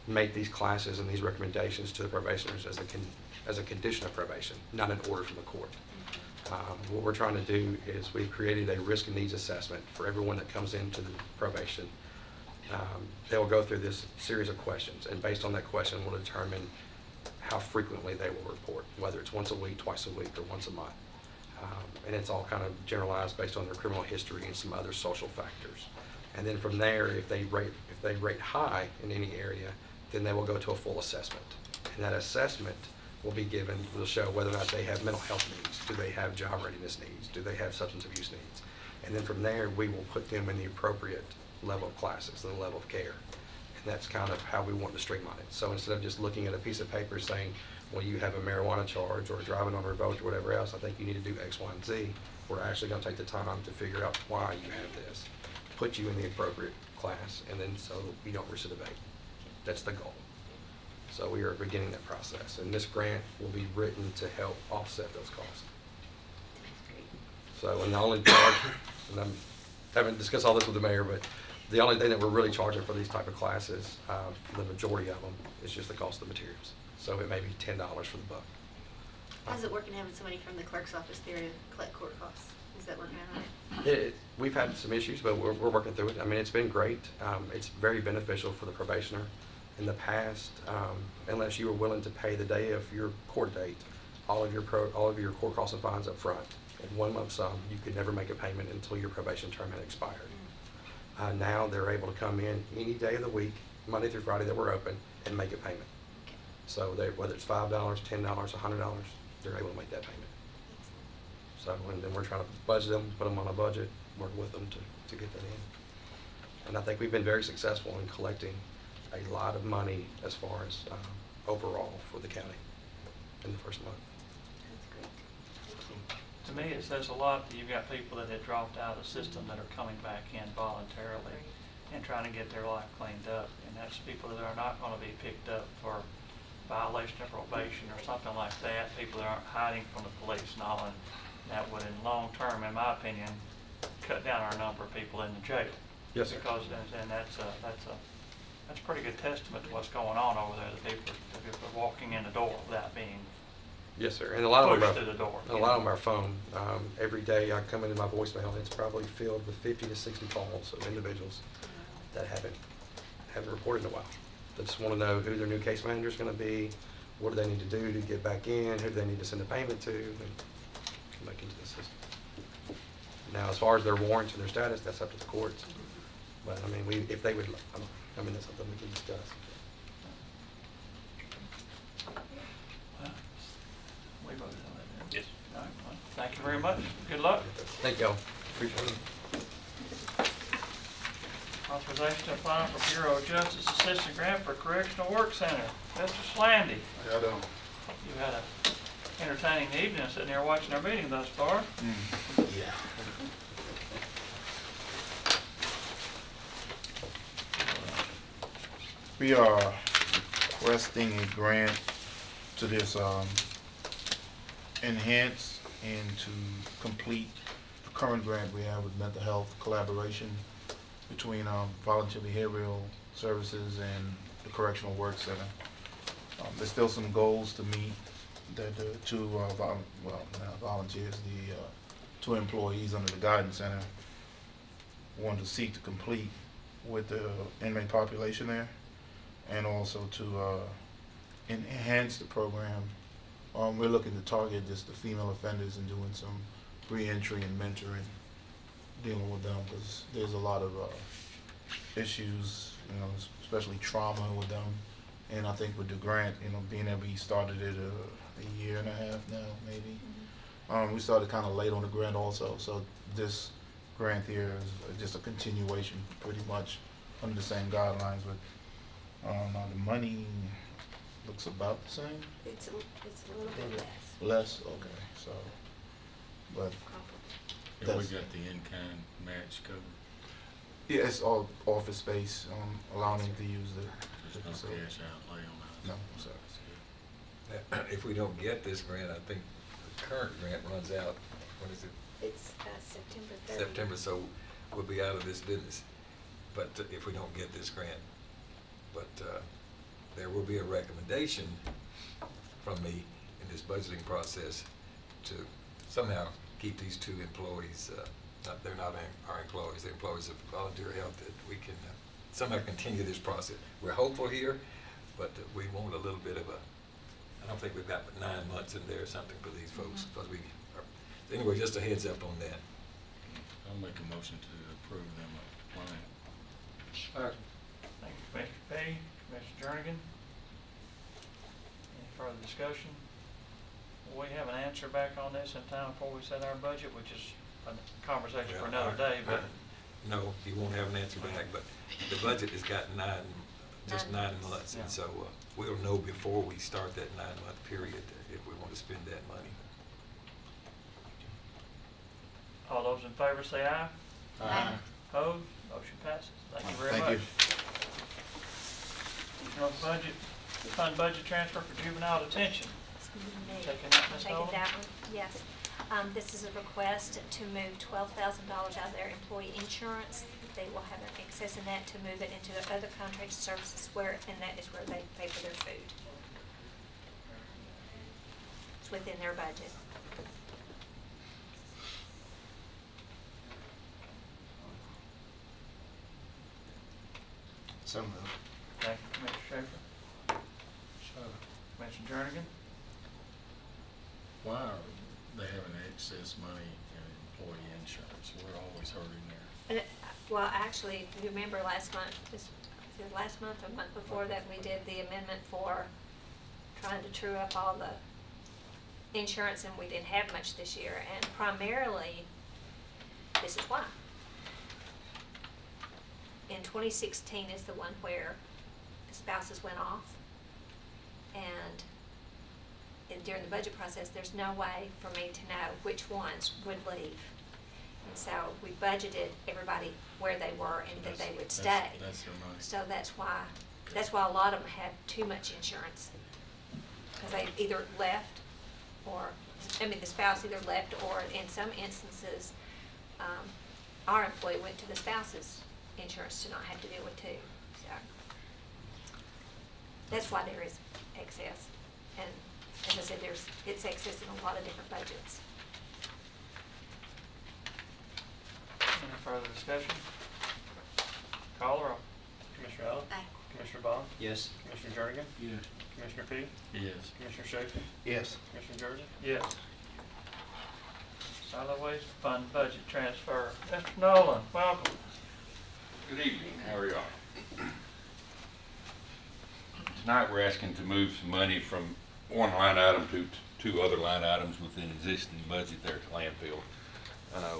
make these classes and these recommendations to the probationers as a condition of probation, not an order from the court. What we're trying to do is we've created a risk and needs assessment for everyone that comes into the probation. They will go through this series of questions, and based on that question, we'll determine how frequently they will report, whether it's once a week, twice a week, or once a month. And it's all kind of generalized based on their criminal history and some other social factors. And then from there, if they rate high in any area, then they will go to a full assessment. And that assessment will show whether or not they have mental health needs. Do they have job readiness needs? Do they have substance abuse needs? And then from there, we will put them in the appropriate level of classes and the level of care. And that's kind of how we want to streamline it. So instead of just looking at a piece of paper saying, well, you have a marijuana charge or driving on revoked or whatever else, I think you need to do X, Y, and Z, we're actually going to take the time to figure out why you have this, put you in the appropriate class, and then so you don't recidivate. That's the goal. So we are beginning that process, and this grant will be written to help offset those costs. So, and the only charge, and I haven't discussed all this with the mayor, but the only thing that we're really charging for these type of classes, for the majority of them, is just the cost of the materials. So it may be $10 for the buck. How's it working having somebody from the clerk's office there to collect court costs? Is that working out all right? We've had some issues, but we're working through it. I mean, it's been great. It's very beneficial for the probationer. In the past, unless you were willing to pay the day of your court date, all of your court costs and fines up front in one lump sum, you could never make a payment until your probation term had expired. Now they're able to come in any day of the week, Monday through Friday that we're open, and make a payment. So they, whether it's $5, $10, $100, they're able to make that payment. So, and then we're trying to budget them, put them on a budget, work with them to get that in. And I think we've been very successful in collecting a lot of money as far as overall for the county in the first month. To me, it says a lot that you've got people that had dropped out of the system that are coming back in voluntarily and trying to get their life cleaned up. And that's people that are not going to be picked up for violation of probation or something like that, people that aren't hiding from the police and all, and that would, in long term, in my opinion, cut down our number of people in the jail. Yes, sir. Because, and that's a pretty good testament to what's going on over there, the people are walking in the door without being Yes, sir. And a lot of them pushed through the door. a lot of them are phone. Every day I come into my voicemail, and it's probably filled with 50 to 60 calls of individuals that haven't reported in a while. They just want to know who their new case manager is going to be, what do they need to do to get back in, who do they need to send a payment to, and come back into the system. Now, as far as their warrants and their status, that's up to the courts. But I mean, if they would, I mean, that's something we can discuss. We voted on that, didn't we? Yes. All right, well, thank you very much. Good luck. Thank y'all. Appreciate it. Authorization to apply for Bureau of Justice Assistant Grant for Correctional Work Center. Mr. Slandy. How you doing? You had a entertaining evening sitting there watching our meeting thus far. Yeah. We are requesting a grant to this enhance and to complete the current grant we have with mental health collaboration between Volunteer Behavioral Services and the Correctional Work Center. There's still some goals to meet that the two volunteers, the two employees under the Guidance Center want to seek to complete with the inmate population there, and also to enhance the program. We're looking to target just the female offenders and doing some re-entry and mentoring, dealing with them, because there's a lot of issues, you know, especially trauma with them. And I think with the grant, you know, being that we started it a year and a half now, maybe. We started kind of late on the grant also, so this grant here is just a continuation, pretty much under the same guidelines. But now the money looks about the same. It's a little bit less. Less, okay. So, but Yeah, we got the in-kind match covered. yeah, it's all office space, allowing them to use the There's no facility. cash outlay on that. No, sorry. If we don't get this grant, I think the current grant runs out, what is it? It's September 30th. September, so we'll be out of this business. But if we don't get this grant, but there will be a recommendation from me in this budgeting process to somehow keep these two employees, they're not our employees, they're employees of Volunteer Health, that we can somehow continue this process. We're hopeful here, but we want a little bit of I don't think we've got but 9 months in there or something for these folks, because we are, anyway, just a heads up on that. I'll make a motion to approve them applying. Thank you, Commissioner Petty. Commissioner Jernigan. Any further discussion? Will we have an answer back on this in time before we set our budget, which is a conversation for another day, but. No, you won't have an answer back, but the budget has got just 9 months, and so we'll know before we start that 9-month period if we want to spend that money. All those in favor say aye. Aye. Opposed? Motion passes. Thank you very Thank much. you. Fund budget transfer for juvenile detention. Taking that, Ms. Taking Nolan? that one, yes. This is a request to move $12,000 out of their employee insurance. They will have an excess in that to move it into the other contracted services and that is where they pay for their food. It's within their budget. So moved. Thank you, Commissioner Schaefer. Commissioner Jernigan? Why are they having excess money in employee insurance? We're always hurting there. Well, actually, if you remember last month, last month or month before that, we did the amendment for trying to true up all the insurance, and we didn't have much this year, and primarily, this is why. In 2016 is the one where the spouses went off, and during the budget process, there's no way for me to know which ones would leave. And so we budgeted everybody where they were and that they would stay. That's their money. So that's why a lot of them had too much insurance. Because they either left or, the spouse either left, or in some instances, our employee went to the spouse's insurance to not have to deal with two. So that's why there is excess. And as I said, it's excess in a lot of different budgets. Any further discussion? Call the roll. Commissioner Allen? Aye. Commissioner Bond? Yes. Commissioner Jernigan? Yes. Commissioner Fee? Yes. Commissioner Schaefer? Yes. Commissioner Jordan? Yes. Solid Waste Fund budget transfer. Mr. Nolan, welcome. Good evening, how are y'all? Tonight we're asking to move some money from one line item to two other line items within existing budget there at the landfill.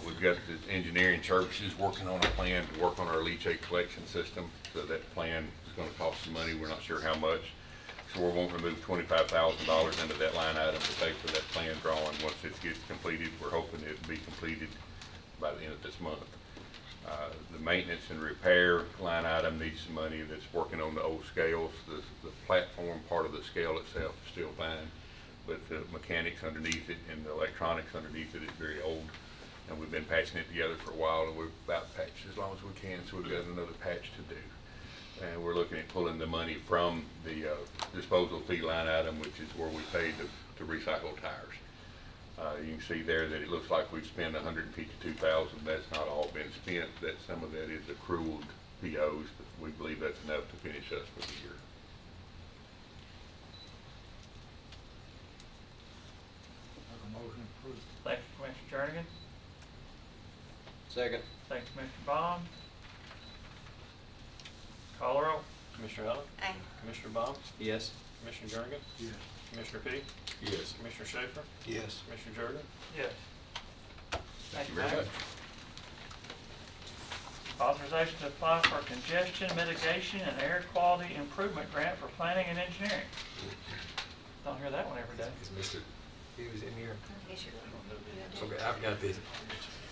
We've got the engineering services working on a plan to work on our leachate collection system. So that plan is going to cost some money. We're not sure how much. So we're wanting to move $25,000 into that line item to pay for that plan drawing. Once it gets completed, we're hoping it will be completed by the end of this month. The maintenance and repair line item needs some money. That's working on the old scales. The platform part of the scale itself is still fine, but the mechanics underneath it and the electronics underneath it is very old. And we've been patching it together for a while, and we're about patched as long as we can, so we've got another patch to do. And we're looking at pulling the money from the disposal fee line item, which is where we pay to recycle tires. You can see there that it looks like we've spent $152,000. That's not all been spent. That some of that is accrued POs, but we believe that's enough to finish us for the year. Motion approved. Thank you, Commissioner Jernigan. Second. Thank you, Commissioner Bond. Call the roll. Commissioner Allen? Aye. Commissioner Bond? Yes. Commissioner Jernigan? Yes. Commissioner Fee? Yes. Commissioner Schaefer? Yes. Commissioner Jordan? Yes. Thank you very much. Authorization to apply for congestion mitigation and air quality improvement grant for planning and engineering. Don't hear that one every day. Is Mr. Hughes in here? Yes, you're Okay, I've got this.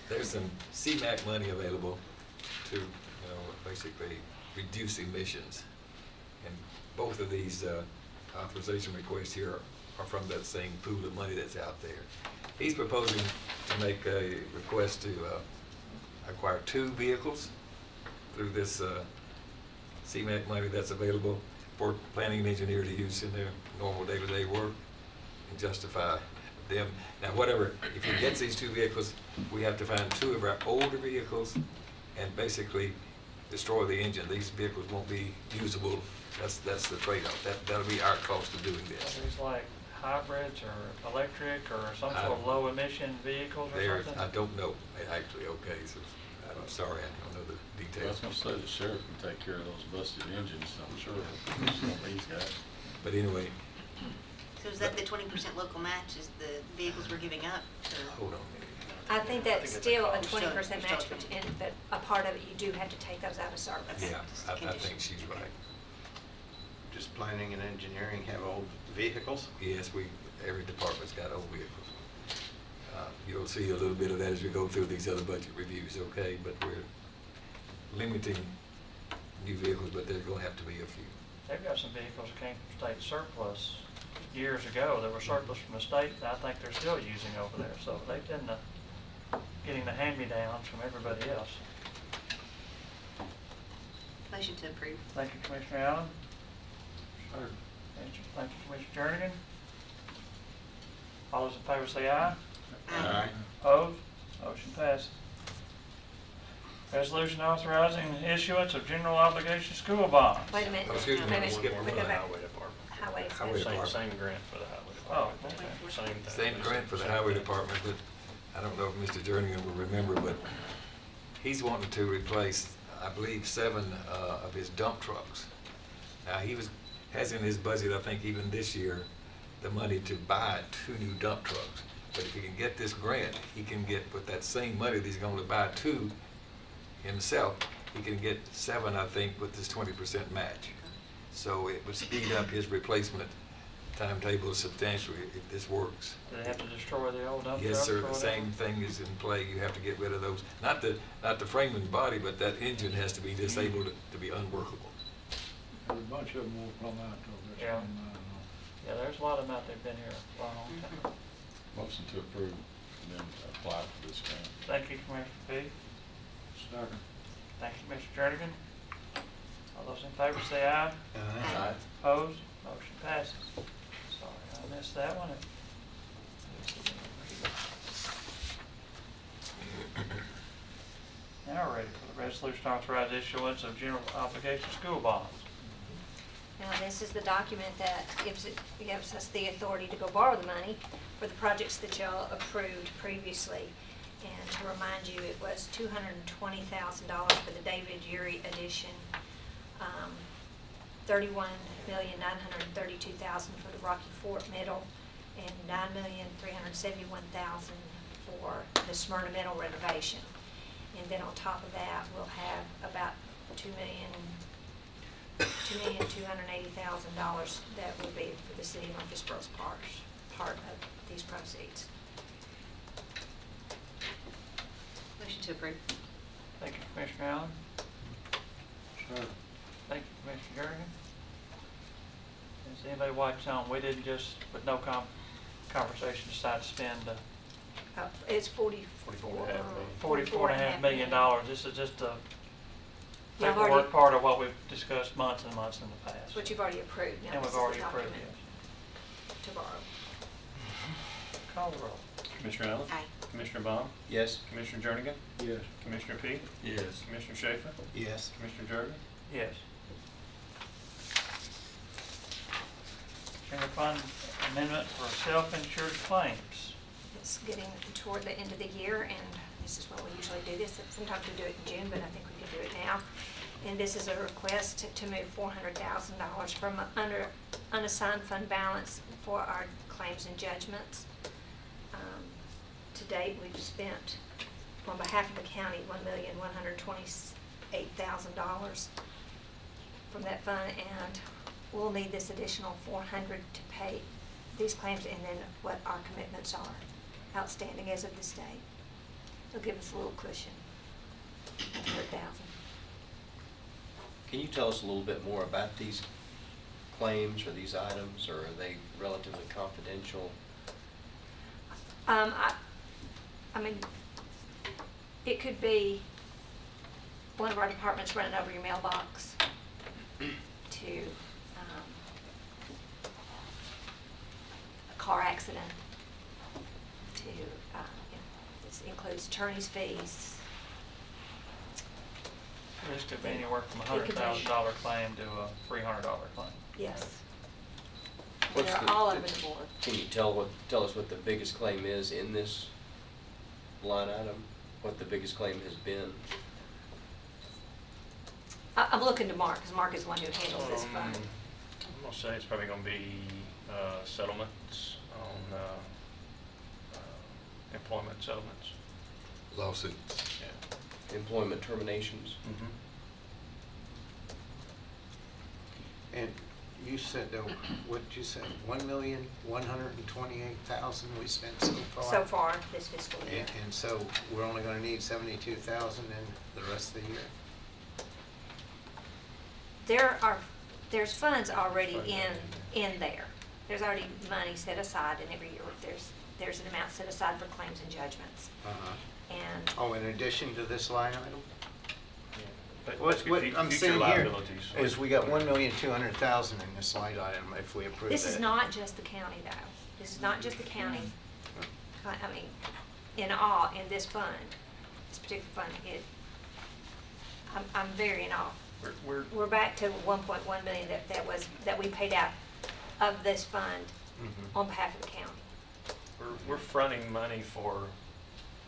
There's some CMAQ money available to, basically reduce emissions. And both of these authorization requests here are from that same pool of money that's out there. He's proposing to make a request to acquire 2 vehicles through this CMAQ money that's available for planning and engineer to use in their normal day-to-day work and justify them. Now, if he gets these 2 vehicles, we have to find 2 of our older vehicles and basically destroy the engine. These vehicles won't be usable. That's the trade-off. That'll be our cost of doing this. These like hybrids or electric or some sort of low emission vehicles or something? I don't know, actually, okay, so I'm sorry, I don't know the I was details. gonna say the sheriff can take care of those busted engines, I'm sure, these guys. But anyway, So is that the 20% local match is the vehicles we're giving up? hold on a minute. I think that's it's still a cost. 20% match, but a part of it, you do have to take those out of service. Yeah, I think she's right. Just planning and engineering have old vehicles? Yes, every department's got old vehicles. You'll see a little bit of that as we go through these other budget reviews, okay? But we're limiting new vehicles, but there's gonna have to be a few. They've got some vehicles that came from state surplus years ago. They were surplus from the state, and I think they're still using over there. So they've been getting the hand-me-downs from everybody else. Motion to approve. Thank you, Commissioner Allen. Thank you, Commissioner Jernigan. All those in favor say aye. Aye. Opposed? Motion passes. Resolution authorizing the issuance of general obligation school bonds. Wait a minute. Oh, excuse me, Wait a minute. skip We over go the back. Highway Department. Highway. Department. Same grant for the Highway Oh, Department. okay. Same thing. Same grant for the highway department, but I don't know if Mr. Jernigan will remember, but he's wanting to replace, I believe, 7 of his dump trucks. Now, has in his budget, I think even this year, the money to buy 2 new dump trucks. But if he can get this grant, he can get, with that same money that he's going to buy 2 himself, he can get 7, I think, with this 20% match. So it would speed up his replacement timetable substantially if this works. Do they have to destroy the old dump trucks? Yes, sir, or the whatever? same thing is in play. You have to get rid of those. Not the frame and body, but that engine has to be disabled to be unworkable. There's a bunch of them will come out till this Yeah. one, Yeah, there's a lot of them out there been here a long time. Motion to approve and then apply for this grant. Thank you, Commissioner Fee. Second. Thank you, Mr. Jernigan. All those in favor say aye. Aye. Opposed? Motion passes. Sorry, I missed that one. Now ready for the resolution authorizing issuance of general obligation school bonds. Now, this is the document that gives us the authority to go borrow the money for the projects that y'all approved previously. And to remind you, it was $220,000 for the David Urey edition, $31,932,000 for the Rocky Fort Middle, and $9,371,000 for the Smyrna Middle renovation. And then on top of that, we'll have about $2,280,000 that will be for the city of Murfreesboro's part of these proceeds. Motion to approve. Thank you, Commissioner Allen. Sure. Thank you, Commissioner Jernigan. Does anybody watching on? We didn't just, with no conversation, decide to spend It's $44.5 million. This is just a Yeah, I've paperwork already- part of what we've discussed months and months in the past. That's what you've already approved. Now And this we've is the already approved document it. to borrow. Call the roll. Commissioner Allen? Aye. Commissioner Baum? Yes. Commissioner Jernigan? Yes. Commissioner Peak? Yes. Commissioner Schaefer? Yes. Commissioner Jernigan? Yes. General fund amendment for self-insured claims. It's getting toward the end of the year, and this is when we usually do this. Sometimes we do it in June, but I think we can do it now. And this is a request to move $400,000 from under unassigned fund balance for our claims and judgments. To date, we've spent, on behalf of the county, $1,128,000 from that fund, and we'll need this additional $400,000 to pay these claims and then what our commitments are outstanding as of this date. It'll give us a little cushion, $100,000. Can you tell us a little bit more about these claims or these items, or are they relatively confidential? I mean, it could be one of our departments running over your mailbox to a car accident to, this includes attorney's fees. This could be anywhere from a It could be- $100,000 claim to a $300 claim. Yes. What's They're the- all over the board. Can you tell us what the biggest claim is in this line item? What the biggest claim has been? I'm looking to Mark, because Mark is the one who handles this fund. I'm gonna say it's probably gonna be settlements on employment settlements. Lawsuits. Yeah. Employment terminations? And you said, what did you say, 1,128,000 we spent so far? So far, this fiscal year. And so we're only gonna need 72,000 in the rest of the year? There's funds already in there. There's already money set aside, and every year there's an amount set aside for claims and judgments. And Oh, in addition to this line item? But What basically I'm future saying here liabilities. is we got 1,200,000 in this line item if we approve that. this is not just the county, though. This is not just the county. I mean, in this fund, this particular fund, I'm very in awe. We're back to 1.1 million that we paid out of this fund on behalf of the county. We're fronting money for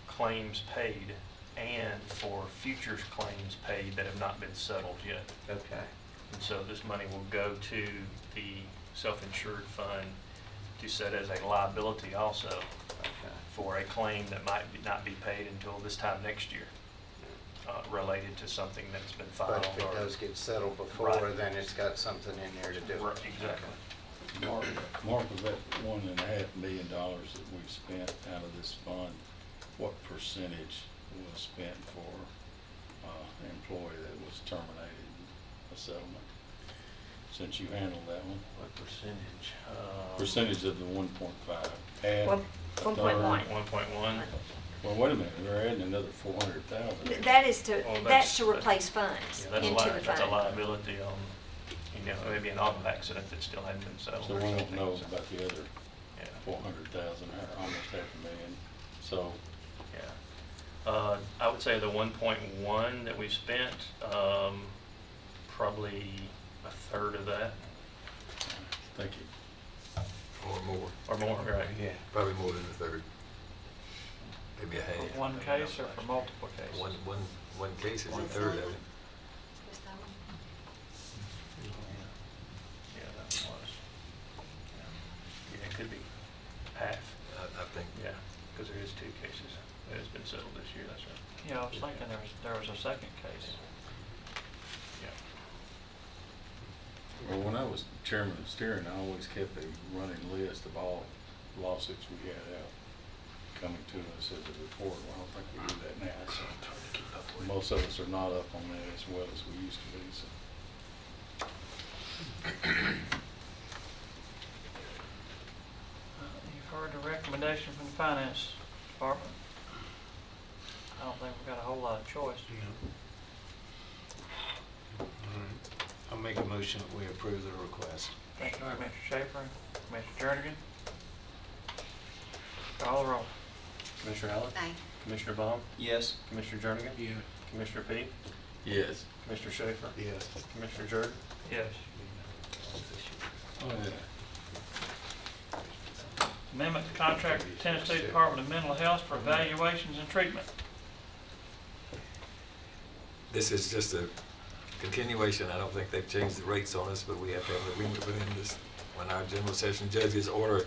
claims paid and for future claims paid that have not been settled yet. Okay. And so this money will go to the self-insured fund to set as a liability also for a claim that might not be paid until this time next year, related to something that's been filed. But if it does get settled before, Right. then it's got something in there to do. Right, exactly. Mark, of that $1.5 million that we've spent out of this fund, what percentage was spent for an employee that was terminated in a settlement? Since you handled that one. What percentage? Percentage of the 1.5. Add 1.1. 1.1. Well, wait a minute, we're adding another 400,000. That is to, Well, that's to replace funds Yeah, into the that's a fund. liability on, maybe an auto accident that still hadn't been settled So or we don't something. know So, about the other yeah. 400,000, or almost $500,000. So, Yeah. I would say the 1.1 that we've spent, probably a third of that. thank you. Or more. Or more, right, yeah. Probably more than a third. Maybe a half. For one case or for multiple cases? One case is a third of it. Yeah, that was. Yeah, it could be half. I think. Yeah, because there is 2 cases that has been settled this year, that's right. Yeah, I was thinking there was a second case. Yeah. Well, when I was chairman of steering, I always kept a running list of all lawsuits we had out coming to us as a report. Well, I don't think we do that now. So most of us are not up on that as well as we used to be. So. You've heard the recommendation from the finance department. I don't think we've got a whole lot of choice. I'll make a motion that we approve the request. Thank you, Commissioner Schaefer. Commissioner Jernigan? Call the roll. Commissioner Allen? Aye. Commissioner Baum? Yes. Commissioner Jernigan? Yeah. Commissioner Peak? Yes. Commissioner Schaefer? Yes. Commissioner Jordan? Yes. Oh, yeah. Amendment to contract with Tennessee Department of Mental Health for evaluations and treatment. This is just a continuation. I don't think they've changed the rates on us, but we have to have an agreement within this. When our general session judges order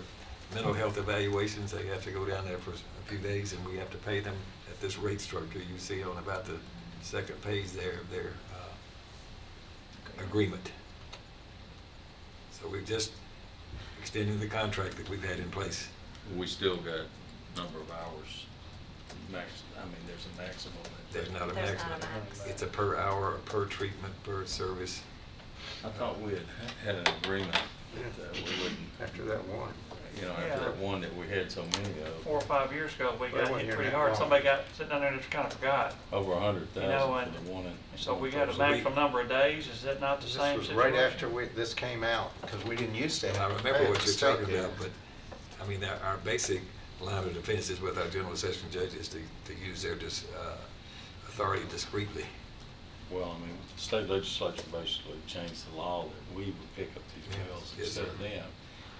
mental health evaluations, they have to go down there for a few days, and we have to pay them at this rate structure you see on about the second page there of their agreement. So we've just extended the contract that we've had in place. We still got number of hours max. I mean, there's a maximum. There's not a There's maximum. not a max. It's a per hour, or per treatment, per service. I thought we had an agreement that we wouldn't, After that one. after that one that we had so many of, 4 or 5 years ago, we Well, got when hit you're pretty that hard. long. Somebody got sitting down there and just kind of forgot. over 100,000 You know, for and the one in. So we got a So we- maximum number of days. Is that not the This same was situation? right after this came out, because we didn't used to And I have. to remember pay what it. you're The state talking did. about, but, I mean, our basic line of defense is with our general session judges to use their authority discreetly. Well, I mean, the state legislature basically changed the law that we would pick up these bills Yes, instead sir. of them.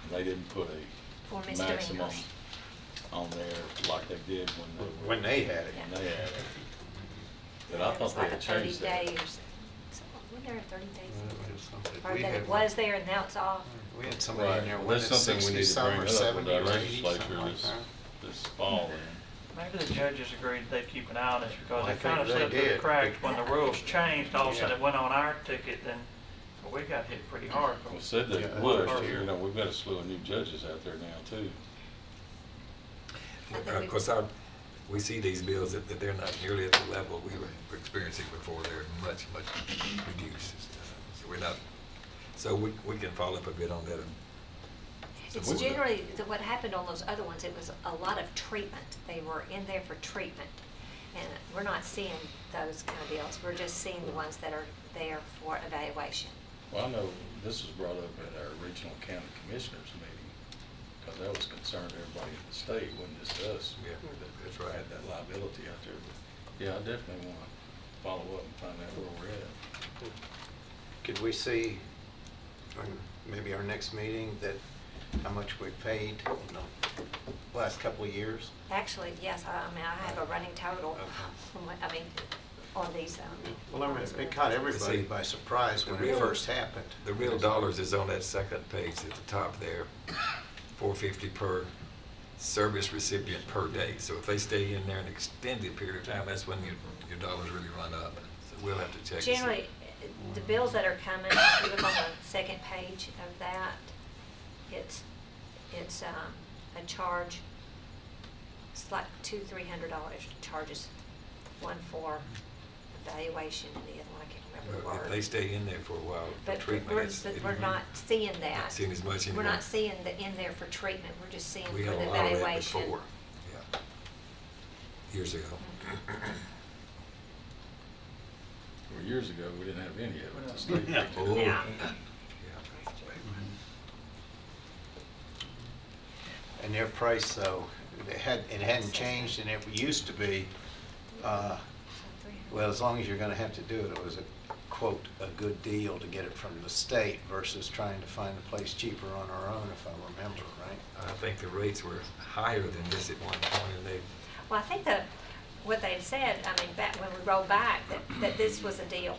And they didn't put For a maximum misdemeanors. on there like they did When they had it. when they had it. But I It was thought they like had a 30 changed that. days. Wasn't there a 30 days? Or We that had it was there and now it's off? We had somebody Right, in there well, when that's it's something we 60 need to some bring or up with 70 our or 80, legislature something like this, that. this fall. Maybe the judges agreed they'd keep an eye on this because I they kind of think they slipped through the did. cracks when the rules changed. All of a sudden Yeah. it went on our ticket, then we got hit pretty hard. Well, said they Yeah, would, first but, year. we've got a slew of new judges out there now too. Of course, we see these bills that they're not nearly at the level we were experiencing before. They're much, much reduced. So we're not, so we can follow up a bit on that. It's generally, what happened on those other ones, it was a lot of treatment. They were in there for treatment. And we're not seeing those kind of bills. We're just seeing the ones that are there for evaluation. Well, I know this was brought up at our regional county commissioners meeting, because that was concerned to everybody in the state, wasn't just us. Yeah, that's right. Had that liability out there, but, yeah, I definitely want to follow up and find out where we're at. Could we see, maybe our next meeting, that how much we paid in the last couple of years? Actually, yes, I mean, I have a running total from what, I mean, on these. Well, I mean, it caught everybody See, by surprise when the it real- first happened. The real dollars is on that second page at the top there. $450 per service recipient per day. So if they stay in there an extended period of time, that's when your dollars really run up. So we'll have to check. Generally, the bills that are coming, if you look on the second page of that, it's a charge. It's like $200-300 charges, one for evaluation and the other one I can't remember the Well, word. if they stay in there for a while for But treatment, we're not seeing that. Not seeing as much We're anymore. not seeing the in there for treatment. We're just seeing We for had the a lot of that evaluation. before, yeah, years ago. Well, years ago, we didn't have any of it. The state Yeah. picked it up. Yeah. And their price, though, it hadn't changed, and it used to be, well, as long as you're gonna have to do it, it was a, quote, a good deal to get it from the state versus trying to find a place cheaper on our own, if I remember, right? I think the rates were higher than this at one point, and they, Well, I think what they had said, I mean, back when we rolled back, that this was a deal.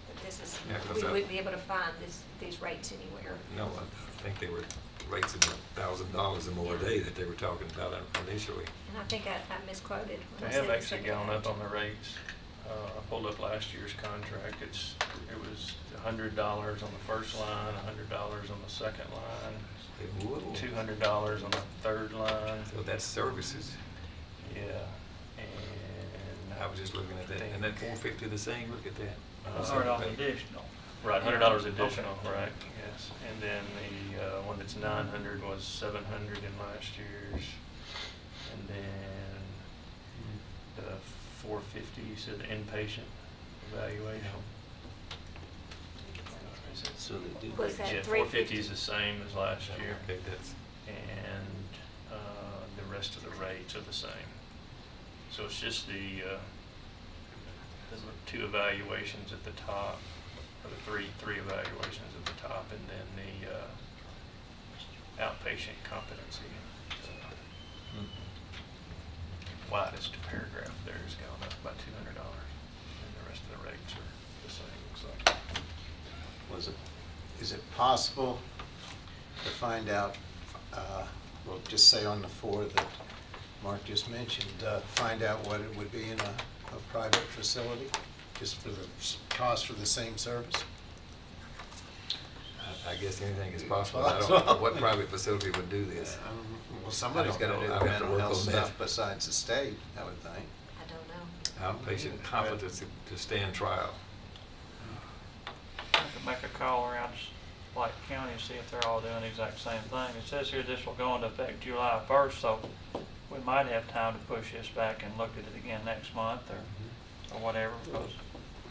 That this is, Yeah, 'cause we I- wouldn't be able to find these rates anywhere. no, I think they were rates of $1,000 or more a day that they were talking about initially. And I think I misquoted when They I have said the actually second gone up page. on the rates. I pulled up last year's contract. It was $100 on the first line, $100 on the second line, Whoa. $200 on the third line. So that's services. Yeah, and I was just looking at that, and that 450 the same, look at that. $100 additional. Right, $100 additional, right, yes. And then the one that's 900 was 700 in last year's. And then the 450, you said the inpatient evaluation. So they did. Was that Yeah, 450 is the same as last year. Okay, that's, And the rest of the rates are the same. So it's just the two evaluations at the top, or the three evaluations at the top, and then the outpatient competency. Widest paragraph there has gone up by $200, and the rest of the rates are the same, looks like. Is it possible to find out, well, just say on the four that Mark just mentioned, find out what it would be in a private facility, just for the cost for the same service? I guess anything is possible. I don't know what private facility would do this. Well, somebody's I don't got to know. do I'll the have to mental work health on that. stuff besides the state, I would think. I don't know. Outpatient competency to stand trial. I could make a call around White County and see if they're all doing the exact same thing. It says here this will go into effect July 1st, so we might have time to push this back and look at it again next month or whatever, because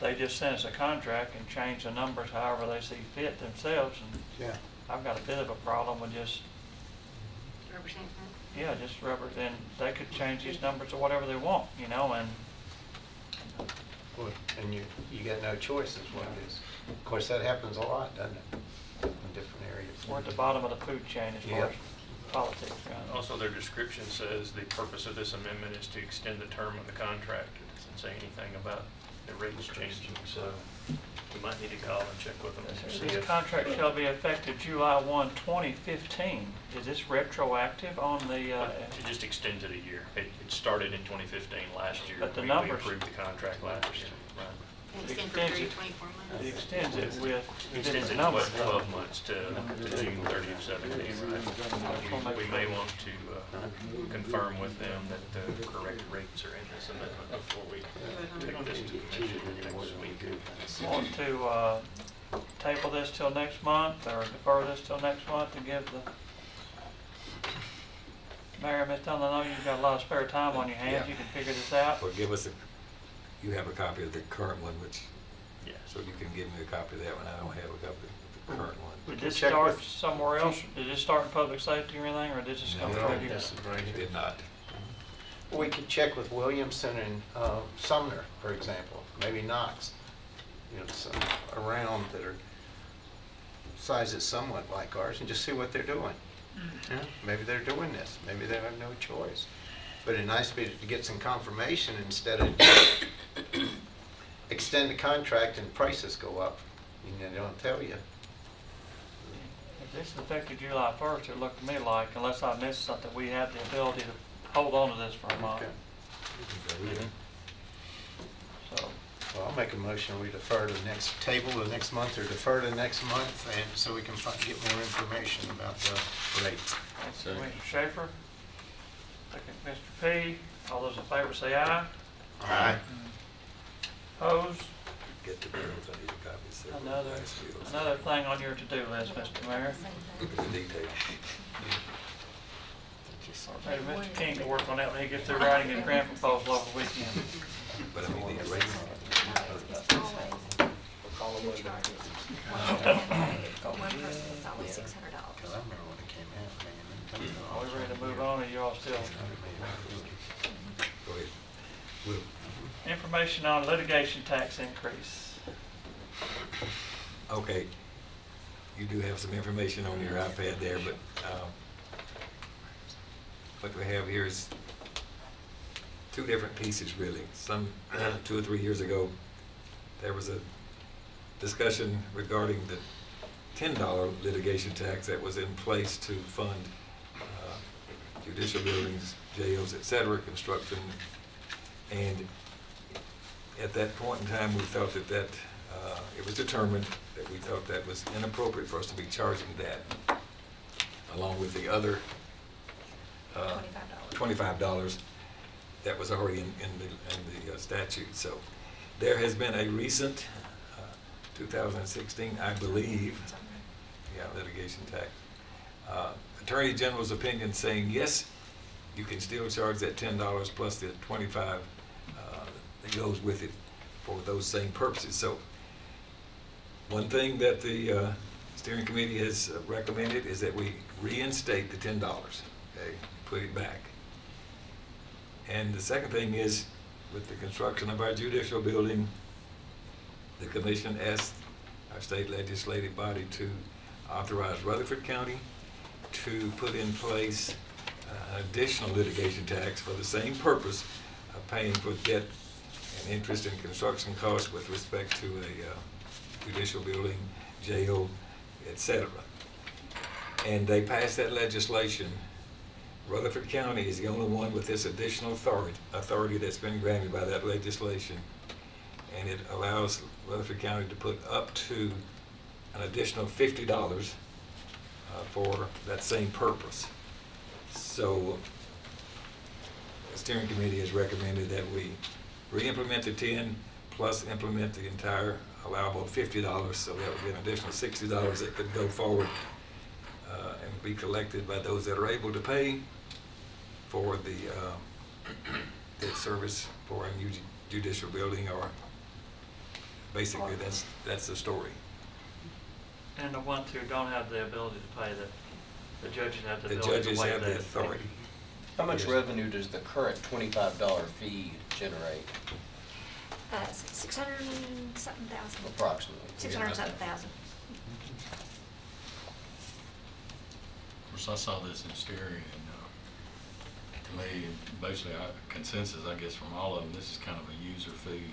they just sent us a contract and changed the numbers however they see fit themselves, and Yeah. I've got a bit of a problem with just, Rubber stamp that? yeah, just rubber, and they could change these numbers to whatever they want, you know, and Well, and you got no choice is what it is. Of course, that happens a lot, doesn't it, in different areas? we're at the bottom of the food chain as far Yep. as politics goes. Also, their description says the purpose of this amendment is to extend the term of the contract. It doesn't say anything about the rates changing, so we might need to call and check with them and see This if. contract shall be effective July 1, 2015. Is this retroactive on the, It just extends it a year. It started in 2015 last year. But the We numbers- approved the contract last year. Right. And It extend for extends 3 it- to 24 months? it extends it with Extends it different numbers? 12 months to June 30th, 17, right? We may want to confirm with them that the correct rates are in this amendment before we take this to commission next week. Want to table this till next month or defer this till next month to give the Mayor, Ms. Dunn, I know you've got a lot of spare time on your hands. Yeah. You can figure this out. Or give us you have a copy of the current one, which, Yeah. so you can give me a copy of that one. I don't have a copy of the current one. Did this check start with- somewhere else? Did this start in public safety or anything, or did this come No, through here? it did not. We could check with Williamson and Sumner, for example, maybe Knox, you know, some around that are sizes somewhat like ours, and just see what they're doing. Yeah, maybe they're doing this, maybe they have no choice. But it'd nice be to get some confirmation instead of extend the contract and prices go up, and they don't tell you. This is effective July 1st, it looked to me like, unless I missed something, we have the ability to hold on to this for a month. So, Well, I'll make a motion, we defer to the next table the next month, or defer to next month, and so we can get more information about the rate. thanks, Commissioner Schaefer. Second, Mr. P. All those in favor say aye. Aye. Opposed? Get the bills, I need a copy. So Another thing on your to-do list, Mr. Mayor. look at the details. Maybe Mr. King can work on that when he gets through writing his grant proposal over the weekend. But I mean, these rates. For one person, it's always $600. Because I remember when it came out, man. Are we ready to move on, or you all still? Go ahead. Will. Information on litigation tax increase. Okay, you do have some information on your iPad there, but what we have here is two different pieces, really. Some 2 or 3 years ago, there was a discussion regarding the $10 litigation tax that was in place to fund judicial buildings, jails, etc., construction, and at that point in time, we thought that it was determined that we thought that was inappropriate for us to be charging that, along with the other $25 that was already in the statute. So there has been a recent 2016, I believe, litigation tax. Attorney General's opinion saying yes, you can still charge that $10 plus the $25 that goes with it for those same purposes. So one thing that the steering committee has recommended is that we reinstate the $10, okay, put it back. And the second thing is, with the construction of our judicial building, the commission asked our state legislative body to authorize Rutherford County to put in place an additional litigation tax for the same purpose of paying for debt and interest and construction costs with respect to a judicial building, jail, etc. And they passed that legislation. Rutherford County is the only one with this additional authority that's been granted by that legislation. And it allows Rutherford County to put up to an additional $50 for that same purpose. So the steering committee has recommended that we re-implement the 10 plus implement the entire allowable $50, so that would be an additional $60 that could go forward and be collected by those that are able to pay for the debt service for a new judicial building, or basically that's the story. And the ones who don't have the ability to pay, the judges have the The ability to judges waive have the that. authority. How much revenue does the current $25 fee generate? 600 and something thousand. Approximately. 600 something thousand. Of course, I saw this in steering, and to me, basically, consensus, I guess, from all of them, this is kind of a user fee.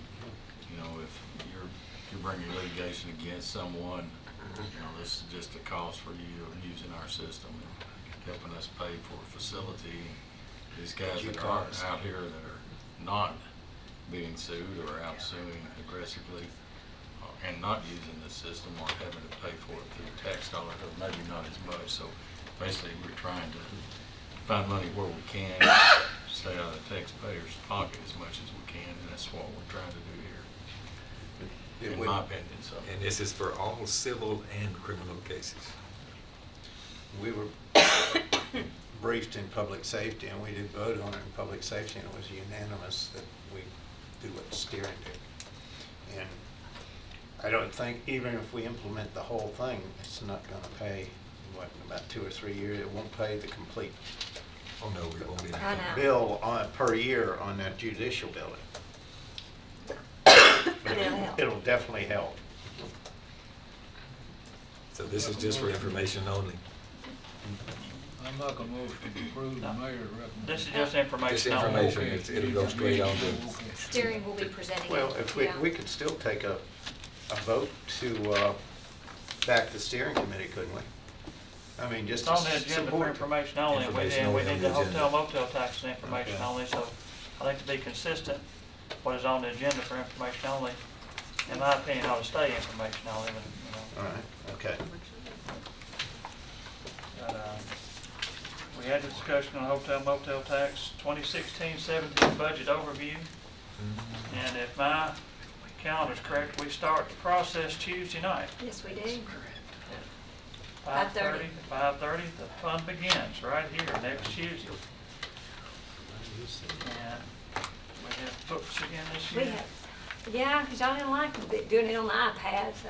You know, if you're bringing litigation against someone, you know, this is just a cost for you of using our system and helping us pay for a facility. These guys that are out here that are not being sued or out suing aggressively and not using the system or having to pay for it through tax dollars, or maybe not as much. So basically, we're trying to find money where we can, stay out of the taxpayers' pocket as much as we can, and that's what we're trying to do here, in my opinion. So. And this is for all civil and criminal cases. We were briefed in public safety, and we did vote on it in public safety, and it was unanimous that we do what steering did. And I don't think, even if we implement the whole thing, it's not going to pay, what, in about 2 or 3 years, it won't pay the complete bill per year on that judicial building. It'll definitely help. So this is just for information only. I'm not gonna move to approve the mayor's recommendation. This is just information. Just information, it'll go straight on to. Steering will be presenting. Well, if we could still take a vote to back the steering committee, couldn't we? I mean, just It's on to the agenda for support. information only, and we Information and we only need on the the hotel agenda. motel tax and information Okay. only, so I think to be consistent, what is on the agenda for information only, in my opinion, ought to stay information only, but, you know. All right, okay. But, we had the discussion on hotel motel tax, 2016-17 budget overview. And if my calendar's correct, we start the process Tuesday night. Yes, we do. 5:30. 5:30, the fun begins right here next Tuesday. And we have books again this We year. have, yeah, because y'all didn't like doing it on the iPad, so.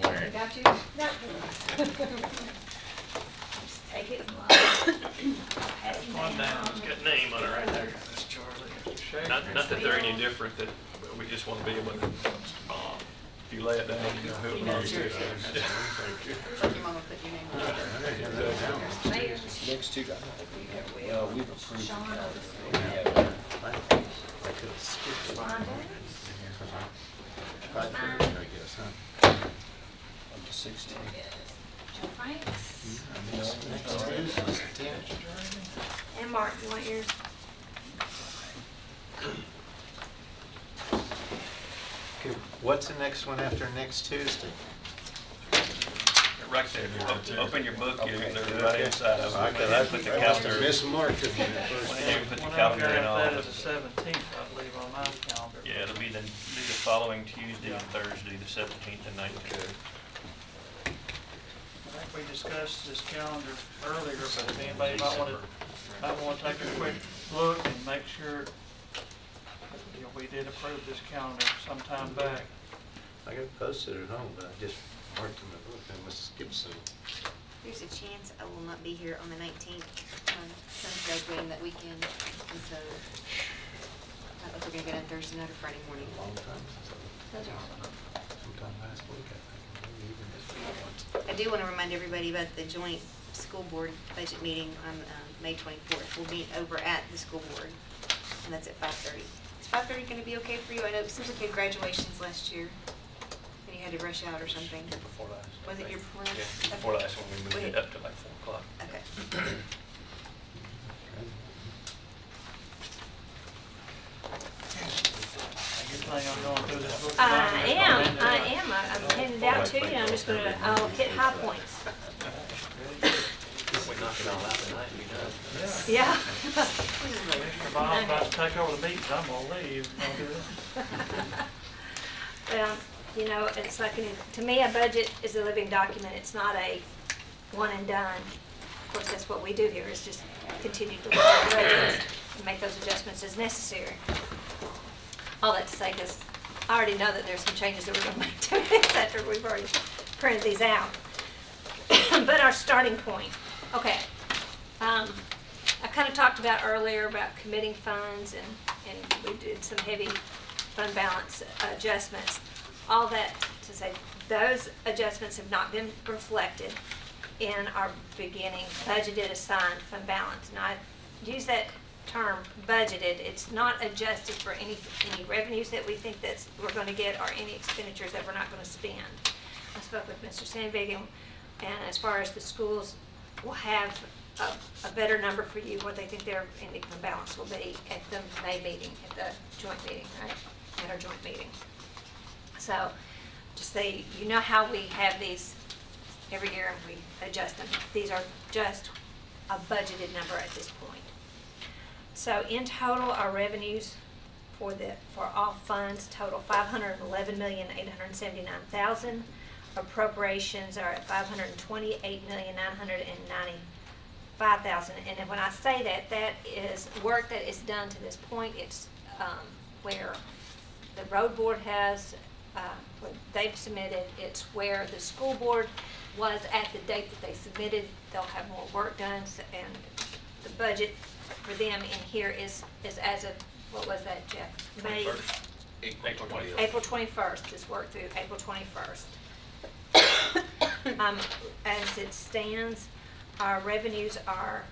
Where? Got you? Just take it and One down, it's got a name on it right there. That's Charlie. Not that they're any different, that we just want to be able to, if you lay it down, you know who it belongs to. Like your mama put your name on it. Next two guys. Well, we've approved the calendar. I could have skipped one. I guess, huh? Up to 16. Joe Franks. Next Tuesday's the 10th. And Mark, you want yours? Okay, what's the next one after next Tuesday? Right there, open your book, Okay. they're right inside of I it. could- When you put the calendar. mismarked it when it first When you put the One calendar I've in got all that of is it. the 17th, I believe, on my calendar. Yeah, it'll be the following Tuesday and Thursday, the 17th and 19th. I think we discussed this calendar earlier, but if anybody might want to take a quick look and make sure, you know, we did approve this calendar sometime back. I got it posted at home, but I just marked them at work. I must have skipped some. There's a chance I will not be here on the 19th. Son's graduating that weekend, and so I don't know if we're gonna get on Thursday night or Friday morning. Long time since sometime last week, I think, maybe even this week once. I do want to remind everybody about the joint school board budget meeting on May 24th. We'll meet over at the school board, and that's at 5:30. Is 5:30 going to be okay for you? I know it seems like you had graduations last year, and you had to rush out or something. Before last. Was it your before last? Yeah, before last one, we moved it up to like 4 o'clock. Okay. I am. I'm handing it out to you, and I'm just gonna, I'll hit high points. We knock it all out tonight and be done. Yeah. Mr. Bob's about to take over the meeting, I'm gonna leave. Don't do that. Well, you know, it's like, to me, a budget is a living document. It's not a one and done. Of course, that's what we do here, is just continue to look at the budgets and make those adjustments as necessary. All that to say, because I already know that there's some changes that we're going to make to it after we've already printed these out. But our starting point, okay. I kind of talked about earlier about committing funds, and we did some heavy fund balance adjustments. All that to say, those adjustments have not been reflected in our beginning budgeted assigned fund balance. And I use that term budgeted. It's not adjusted for any revenues that we think that we're going to get or any expenditures that we're not going to spend. I spoke with Mr. Sandvig, and as far as the schools will have a better number for you, what they think their ending fund balance will be at the May meeting, at the joint meeting, right? At our joint meeting. So just say, you know how we have these every year and we adjust them. These are just a budgeted number at this point. So in total, our revenues for all funds total $511,879,000. Appropriations are at $528,995,000. And when I say that, that is work that is done to this point. It's where the road board has, what they've submitted. It's where the school board was at the date that they submitted. They'll have more work done, and the budget for them in here is as of, what was that, Jeff? May? April 20th. April 21st, just work through April 21st. As it stands, our revenues are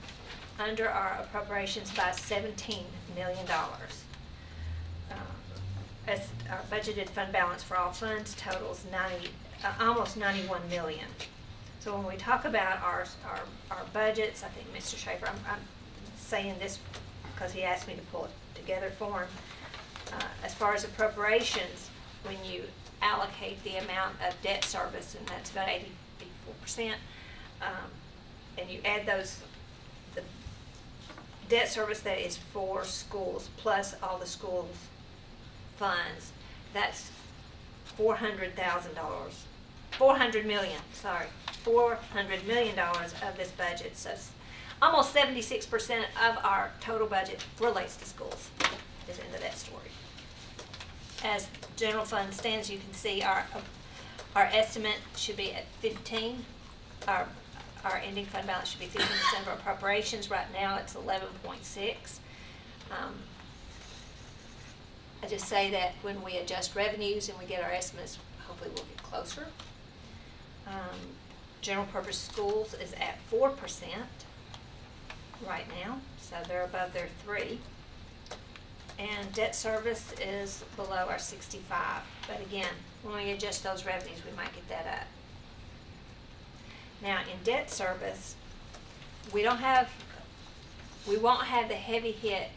under our appropriations by $17 million. As our budgeted fund balance for all funds totals almost $91 million. So when we talk about our budgets, I think Mr. Schaefer, I'm saying this because he asked me to pull it together for him. As far as appropriations, when you allocate the amount of debt service, and that's about 84%, and you add those, the debt service that is for schools plus all the schools' funds, that's $400 million of this budget. So almost 76% of our total budget relates to schools, is into that story. As general fund stands, you can see our estimate should be at 15. Our ending fund balance should be 15% of our appropriations. Right now it's 11.6. I just say that when we adjust revenues and we get our estimates, hopefully we'll get closer. General purpose schools is at 4% right now, so they're above their 3. And debt service is below our 65. But again, when we adjust those revenues, we might get that up. Now, in debt service, we won't have the heavy hit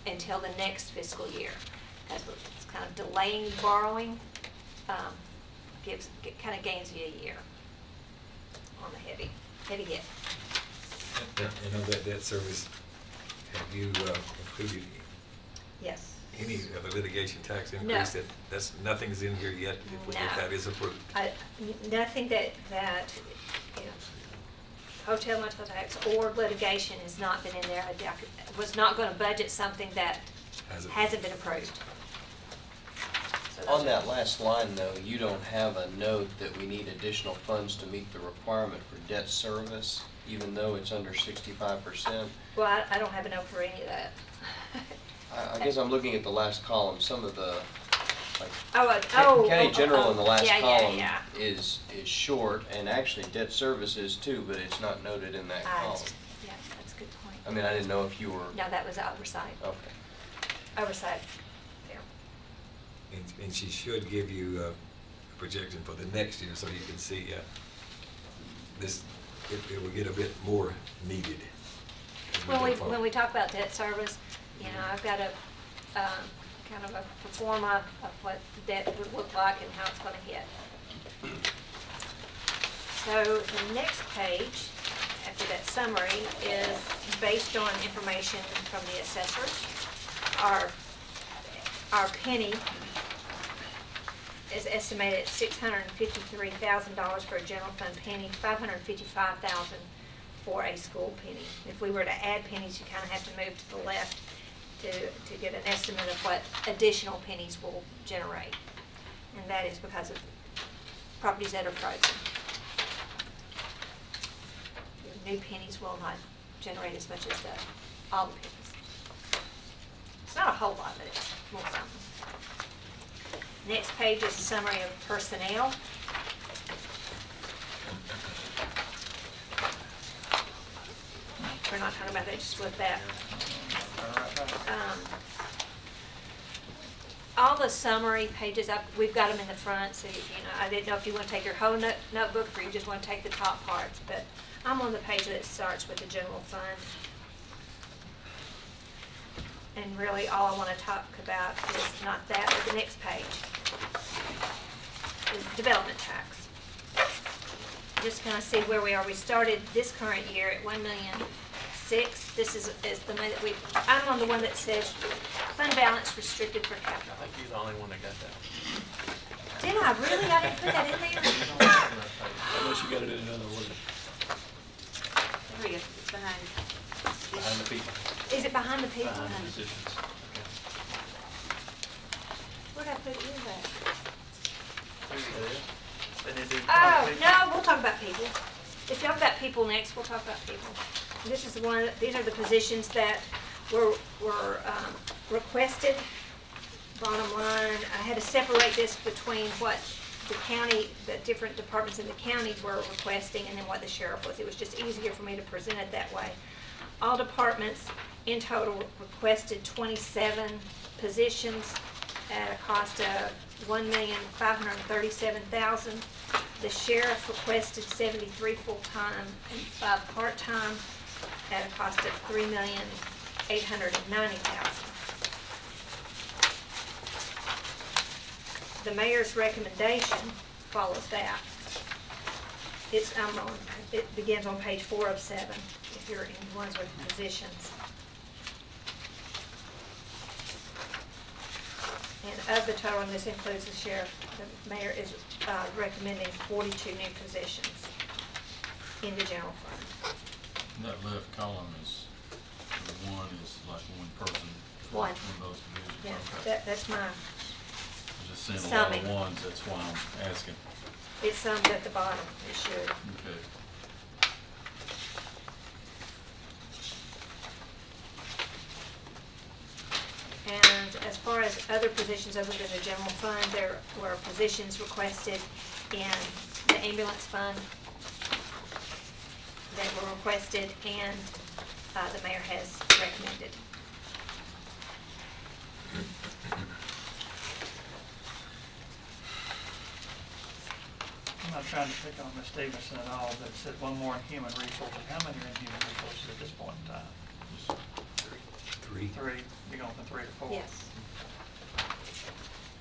until the next fiscal year. It's kind of delaying borrowing, kind of gains you a year on the heavy hit. And on that debt service, have you included Yes. any of the litigation tax increase? No. That's nothing's in here yet if that is approved. Nothing that hotel motel tax or litigation has not been in there. I was not going to budget something that hasn't been approved. So On that last line, though, you don't have a note that we need additional funds to meet the requirement for debt service, even though it's under 65%. Well, I don't have a note for any of that. I guess I'm looking at the last column. Some of the, like, County General in the last column yeah. is short, and actually debt service is too, but it's not noted in that column. Yeah, that's a good point. I mean, I didn't know if you were... No, that was oversight. Okay. Oversight. There. And she should give you a projection for the next year so you can see it will get a bit more needed. When we talk about debt service, I've got a kind of a pro forma of what the debt would look like and how it's going to hit. So the next page, after that summary, is based on information from the assessors. Our penny is estimated at $653,000 for a general fund penny, $555,000 for a school penny. If we were to add pennies, you kind of have to move to the left to get an estimate of what additional pennies will generate. And that is because of properties that are frozen. New pennies will not generate as much as all the pennies. It's not a whole lot, but it's more something. Next page is a summary of personnel. We're not talking about that, just with that. All the summary pages up, we've got them in the front, so I didn't know if you want to take your whole notebook or you just want to take the top parts, but I'm on the page that starts with the general fund. And really all I want to talk about is not that, but the next page is development tax. Just kind of see where we are. We started this current year at $1,000,006. This is the money that I'm on the one that says fund balance restricted for capital. I think you're the only one that got that. Did I really? I didn't put that in there? Unless you got it in another order. Here we go, it's behind. Behind the people. Is it behind the people? Behind the positions. Where did I put it in there? They didn't do Oh, people. no, we'll talk about people. If y'all got people next, we'll talk about people. This is these are the positions that were requested. Bottom line, I had to separate this between what the different departments in the county were requesting and then what the sheriff was. It was just easier for me to present it that way. All departments in total requested 27 positions at a cost of $1,537,000. The sheriff requested 73 full-time and 5 part-time at a cost of $3,890,000. The mayor's recommendation follows that. It begins on page 4 of 7, if you're in ones with positions. And of the total, and this includes the sheriff, the mayor is recommending 42 new positions in the general fund. And that left column is, the one is like one person. for One. each One of those divisions. Yeah, Okay. that's my, I'm just seeing a lot summing. of ones, that's why I'm asking. it's summed at the bottom, it should. Okay. And as far as other positions other than the general fund, there were positions requested in the ambulance fund that were requested, and the mayor has recommended. I'm not trying to pick on Ms. Stevenson at all, but it said one more in human resources. How many are in human resources at this point in time? Three. Three. You're going from 3 to 4? Yes.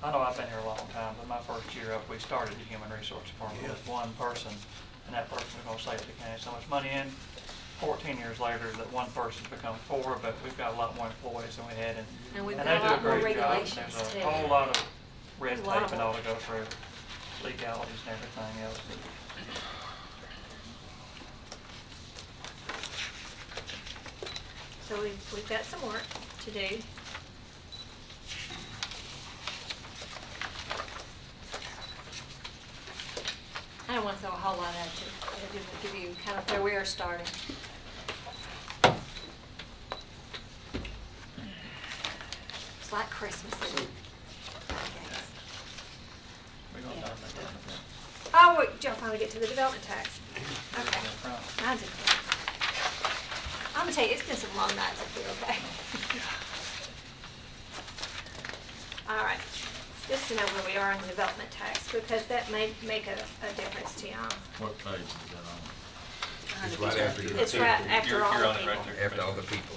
I know I've been here a long time, but my first year up, we started the human resource department with one person, and that person was gonna save the county so much money. In 14 years later, that one person's become 4, but we've got a lot more employees than we had, and And we've they got a do lot more great job. regulations, There's too. a whole lot of red A lot tape of and all work. to go through, legalities and everything else. So we've got some work to do. I don't want to throw a whole lot at you, but I just want to give you kind of where we are starting. It's like Christmas. Isn't it? We're gonna talk about that. Oh, wait, y'all finally get to the development tax. Okay. Mine's in front. I'm gonna tell you, it's been some long nights up here, okay? All right, just to know where we are in the development tax, because that may make a difference to y'all. What page is that on? It's right after your It's right after You're all on the it right people. there. After all the people.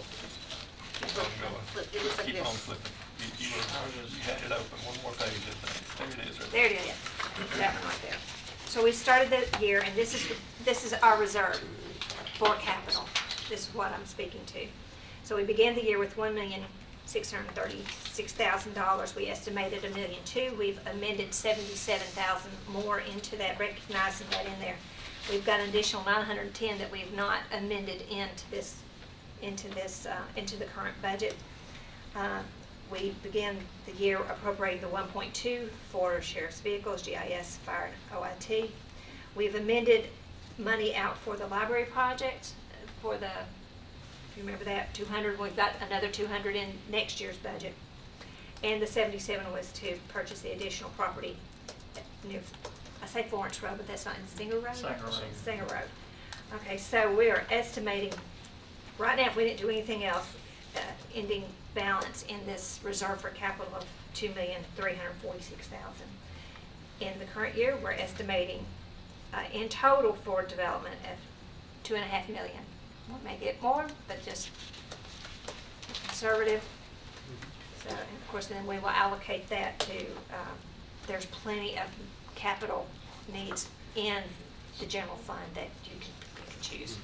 Keep on going. Flip, it looks like Keep this. on flipping. You had it open, one more page, I think. There it is right There it is, that one right there. So we started the year, and this is our reserve for capital. This is what I'm speaking to. So we began the year with $1,636,000. We estimated $1.2 million. We've amended $77,000 more into that, recognizing that in there. We've got an additional $910,000 that we've not amended into the current budget. We began the year appropriating the 1.2 for sheriff's vehicles, GIS, fire, and OIT. We've amended money out for the library project, for the, if you remember that, 200. We've got another 200 in next year's budget. And the 77 was to purchase the additional property near, I say Florence Road, but that's not in Singer Road? Singer Road. Singer Road. Okay, so we are estimating, right now, if we didn't do anything else, ending balance in this reserve for capital of $2,346,000. In the current year, we're estimating in total for development of $2.5 million. We may get more, but just conservative. So, and of course, then we will allocate that to, there's plenty of capital needs in the general fund that you can choose.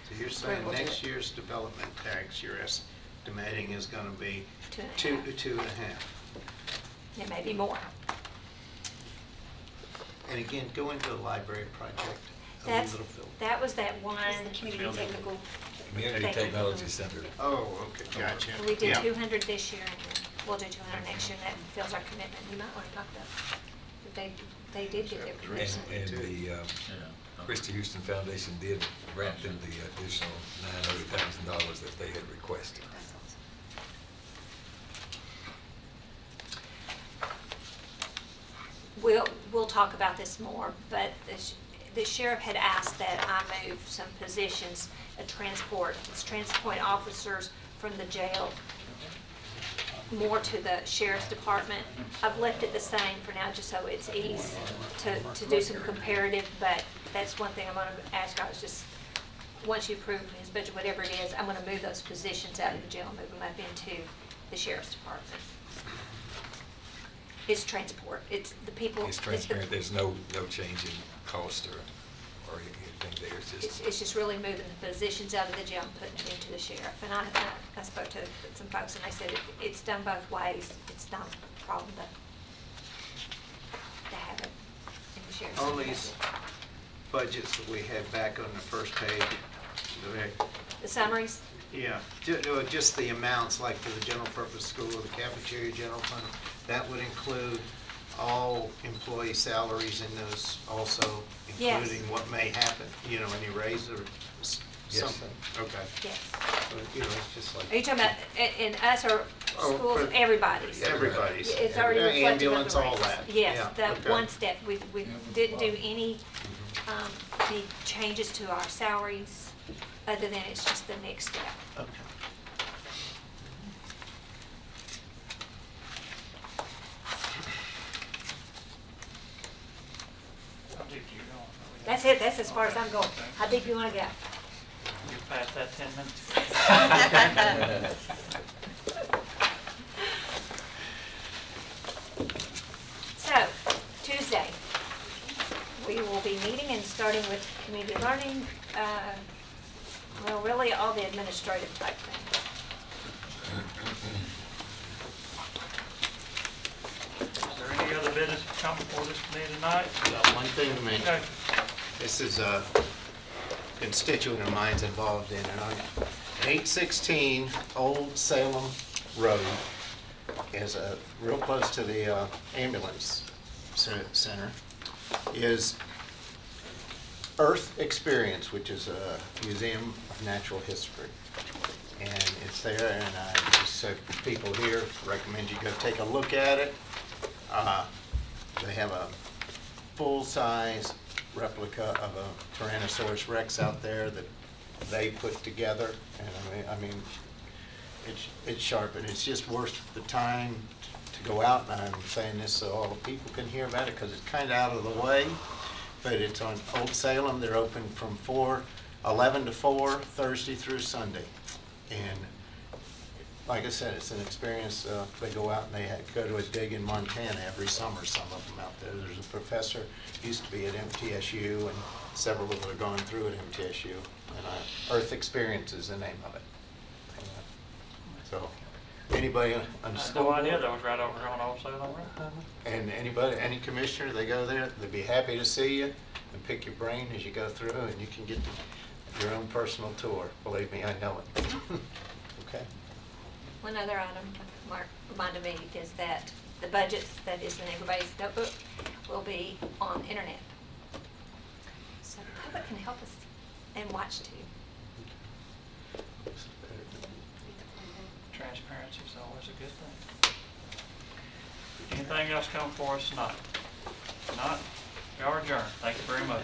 So you're saying next year's development tax, you're estimating is gonna be 2.5. It may be more. And again, go into the library project a That's, little bit. that was that one community technical. Community thing. Technology Center. Oh, okay, gotcha. We did Yeah. 200 this year, and we'll do 200 next year, and that fulfills our commitment. You might want to talk about that. They did get their commitment. And the Christie Houston Foundation did grant them the additional $900,000 that they had requested. We'll talk about this more, but the sheriff had asked that I move some positions at transport officers from the jail more to the sheriff's department. I've left it the same for now, just so it's easy to do some comparative, but that's one thing I'm gonna ask y'all is just, once you approve his budget, whatever it is, I'm gonna move those positions out of the jail and move them up into the sheriff's department. It's transport, it's the people. It's transparent, there's no change in cost or anything there, it's just. It's just really moving the positions out of the jail and putting it into the sheriff. And I spoke to some folks and they said it's done both ways. It's not a problem to have it in the sheriff's. All these budgets that we had back on the first page, The summaries? yeah, just the amounts, like for the general purpose school, the cafeteria general fund, that would include all employee salaries in those also, Yes. including what may happen, you know, any raise or something? Okay. Yes. So, you know, it's just like. Are you talking about in us or Oh, schools? for- Everybody's? Everybody's. It's already reflected on the Ambulance, all rates. that. Yes, Yeah, that okay. one step. We didn't do any changes to our salaries, other than it's just the next step. Okay. How deep you going? That's it, that's as far as I'm going. How deep you wanna go? You're past that 10 minutes. So, Tuesday, we will be meeting and starting with community learning, well, really all the administrative type things. Is there any other business to come before this committee tonight? One thing to mention. Okay. This is a constituent of mine's involved in it. On 816 Old Salem Road is real close to the ambulance center, is Earth Experience, which is a museum of natural history. And it's there, and I just said people here, recommend you go take a look at it. They have a full-size replica of a Tyrannosaurus Rex out there that they put together, and I mean, it's sharp, and it's just worth the time to go out. And I'm saying this so all the people can hear about it because it's kind of out of the way, but it's on Old Salem. They're open from 11 to 4, Thursday through Sunday, and like I said, it's an experience. They go out and they go to a dig in Montana every summer, some of them out there. There's a professor, used to be at MTSU, and several of them are going through at MTSU. And Earth Experience is the name of it. So, anybody on the I had school no idea board? that was right over on Old Salem Road. And anybody, any commissioner, they go there, they'd be happy to see you and pick your brain as you go through, and you can get your own personal tour. Believe me, I know it. Okay. One other item Mark reminded me is that the budget that is in everybody's notebook will be on the internet. So the public can help us and watch too. Transparency is always a good thing. Anything else come for us tonight? If not, we are adjourned. Thank you very much.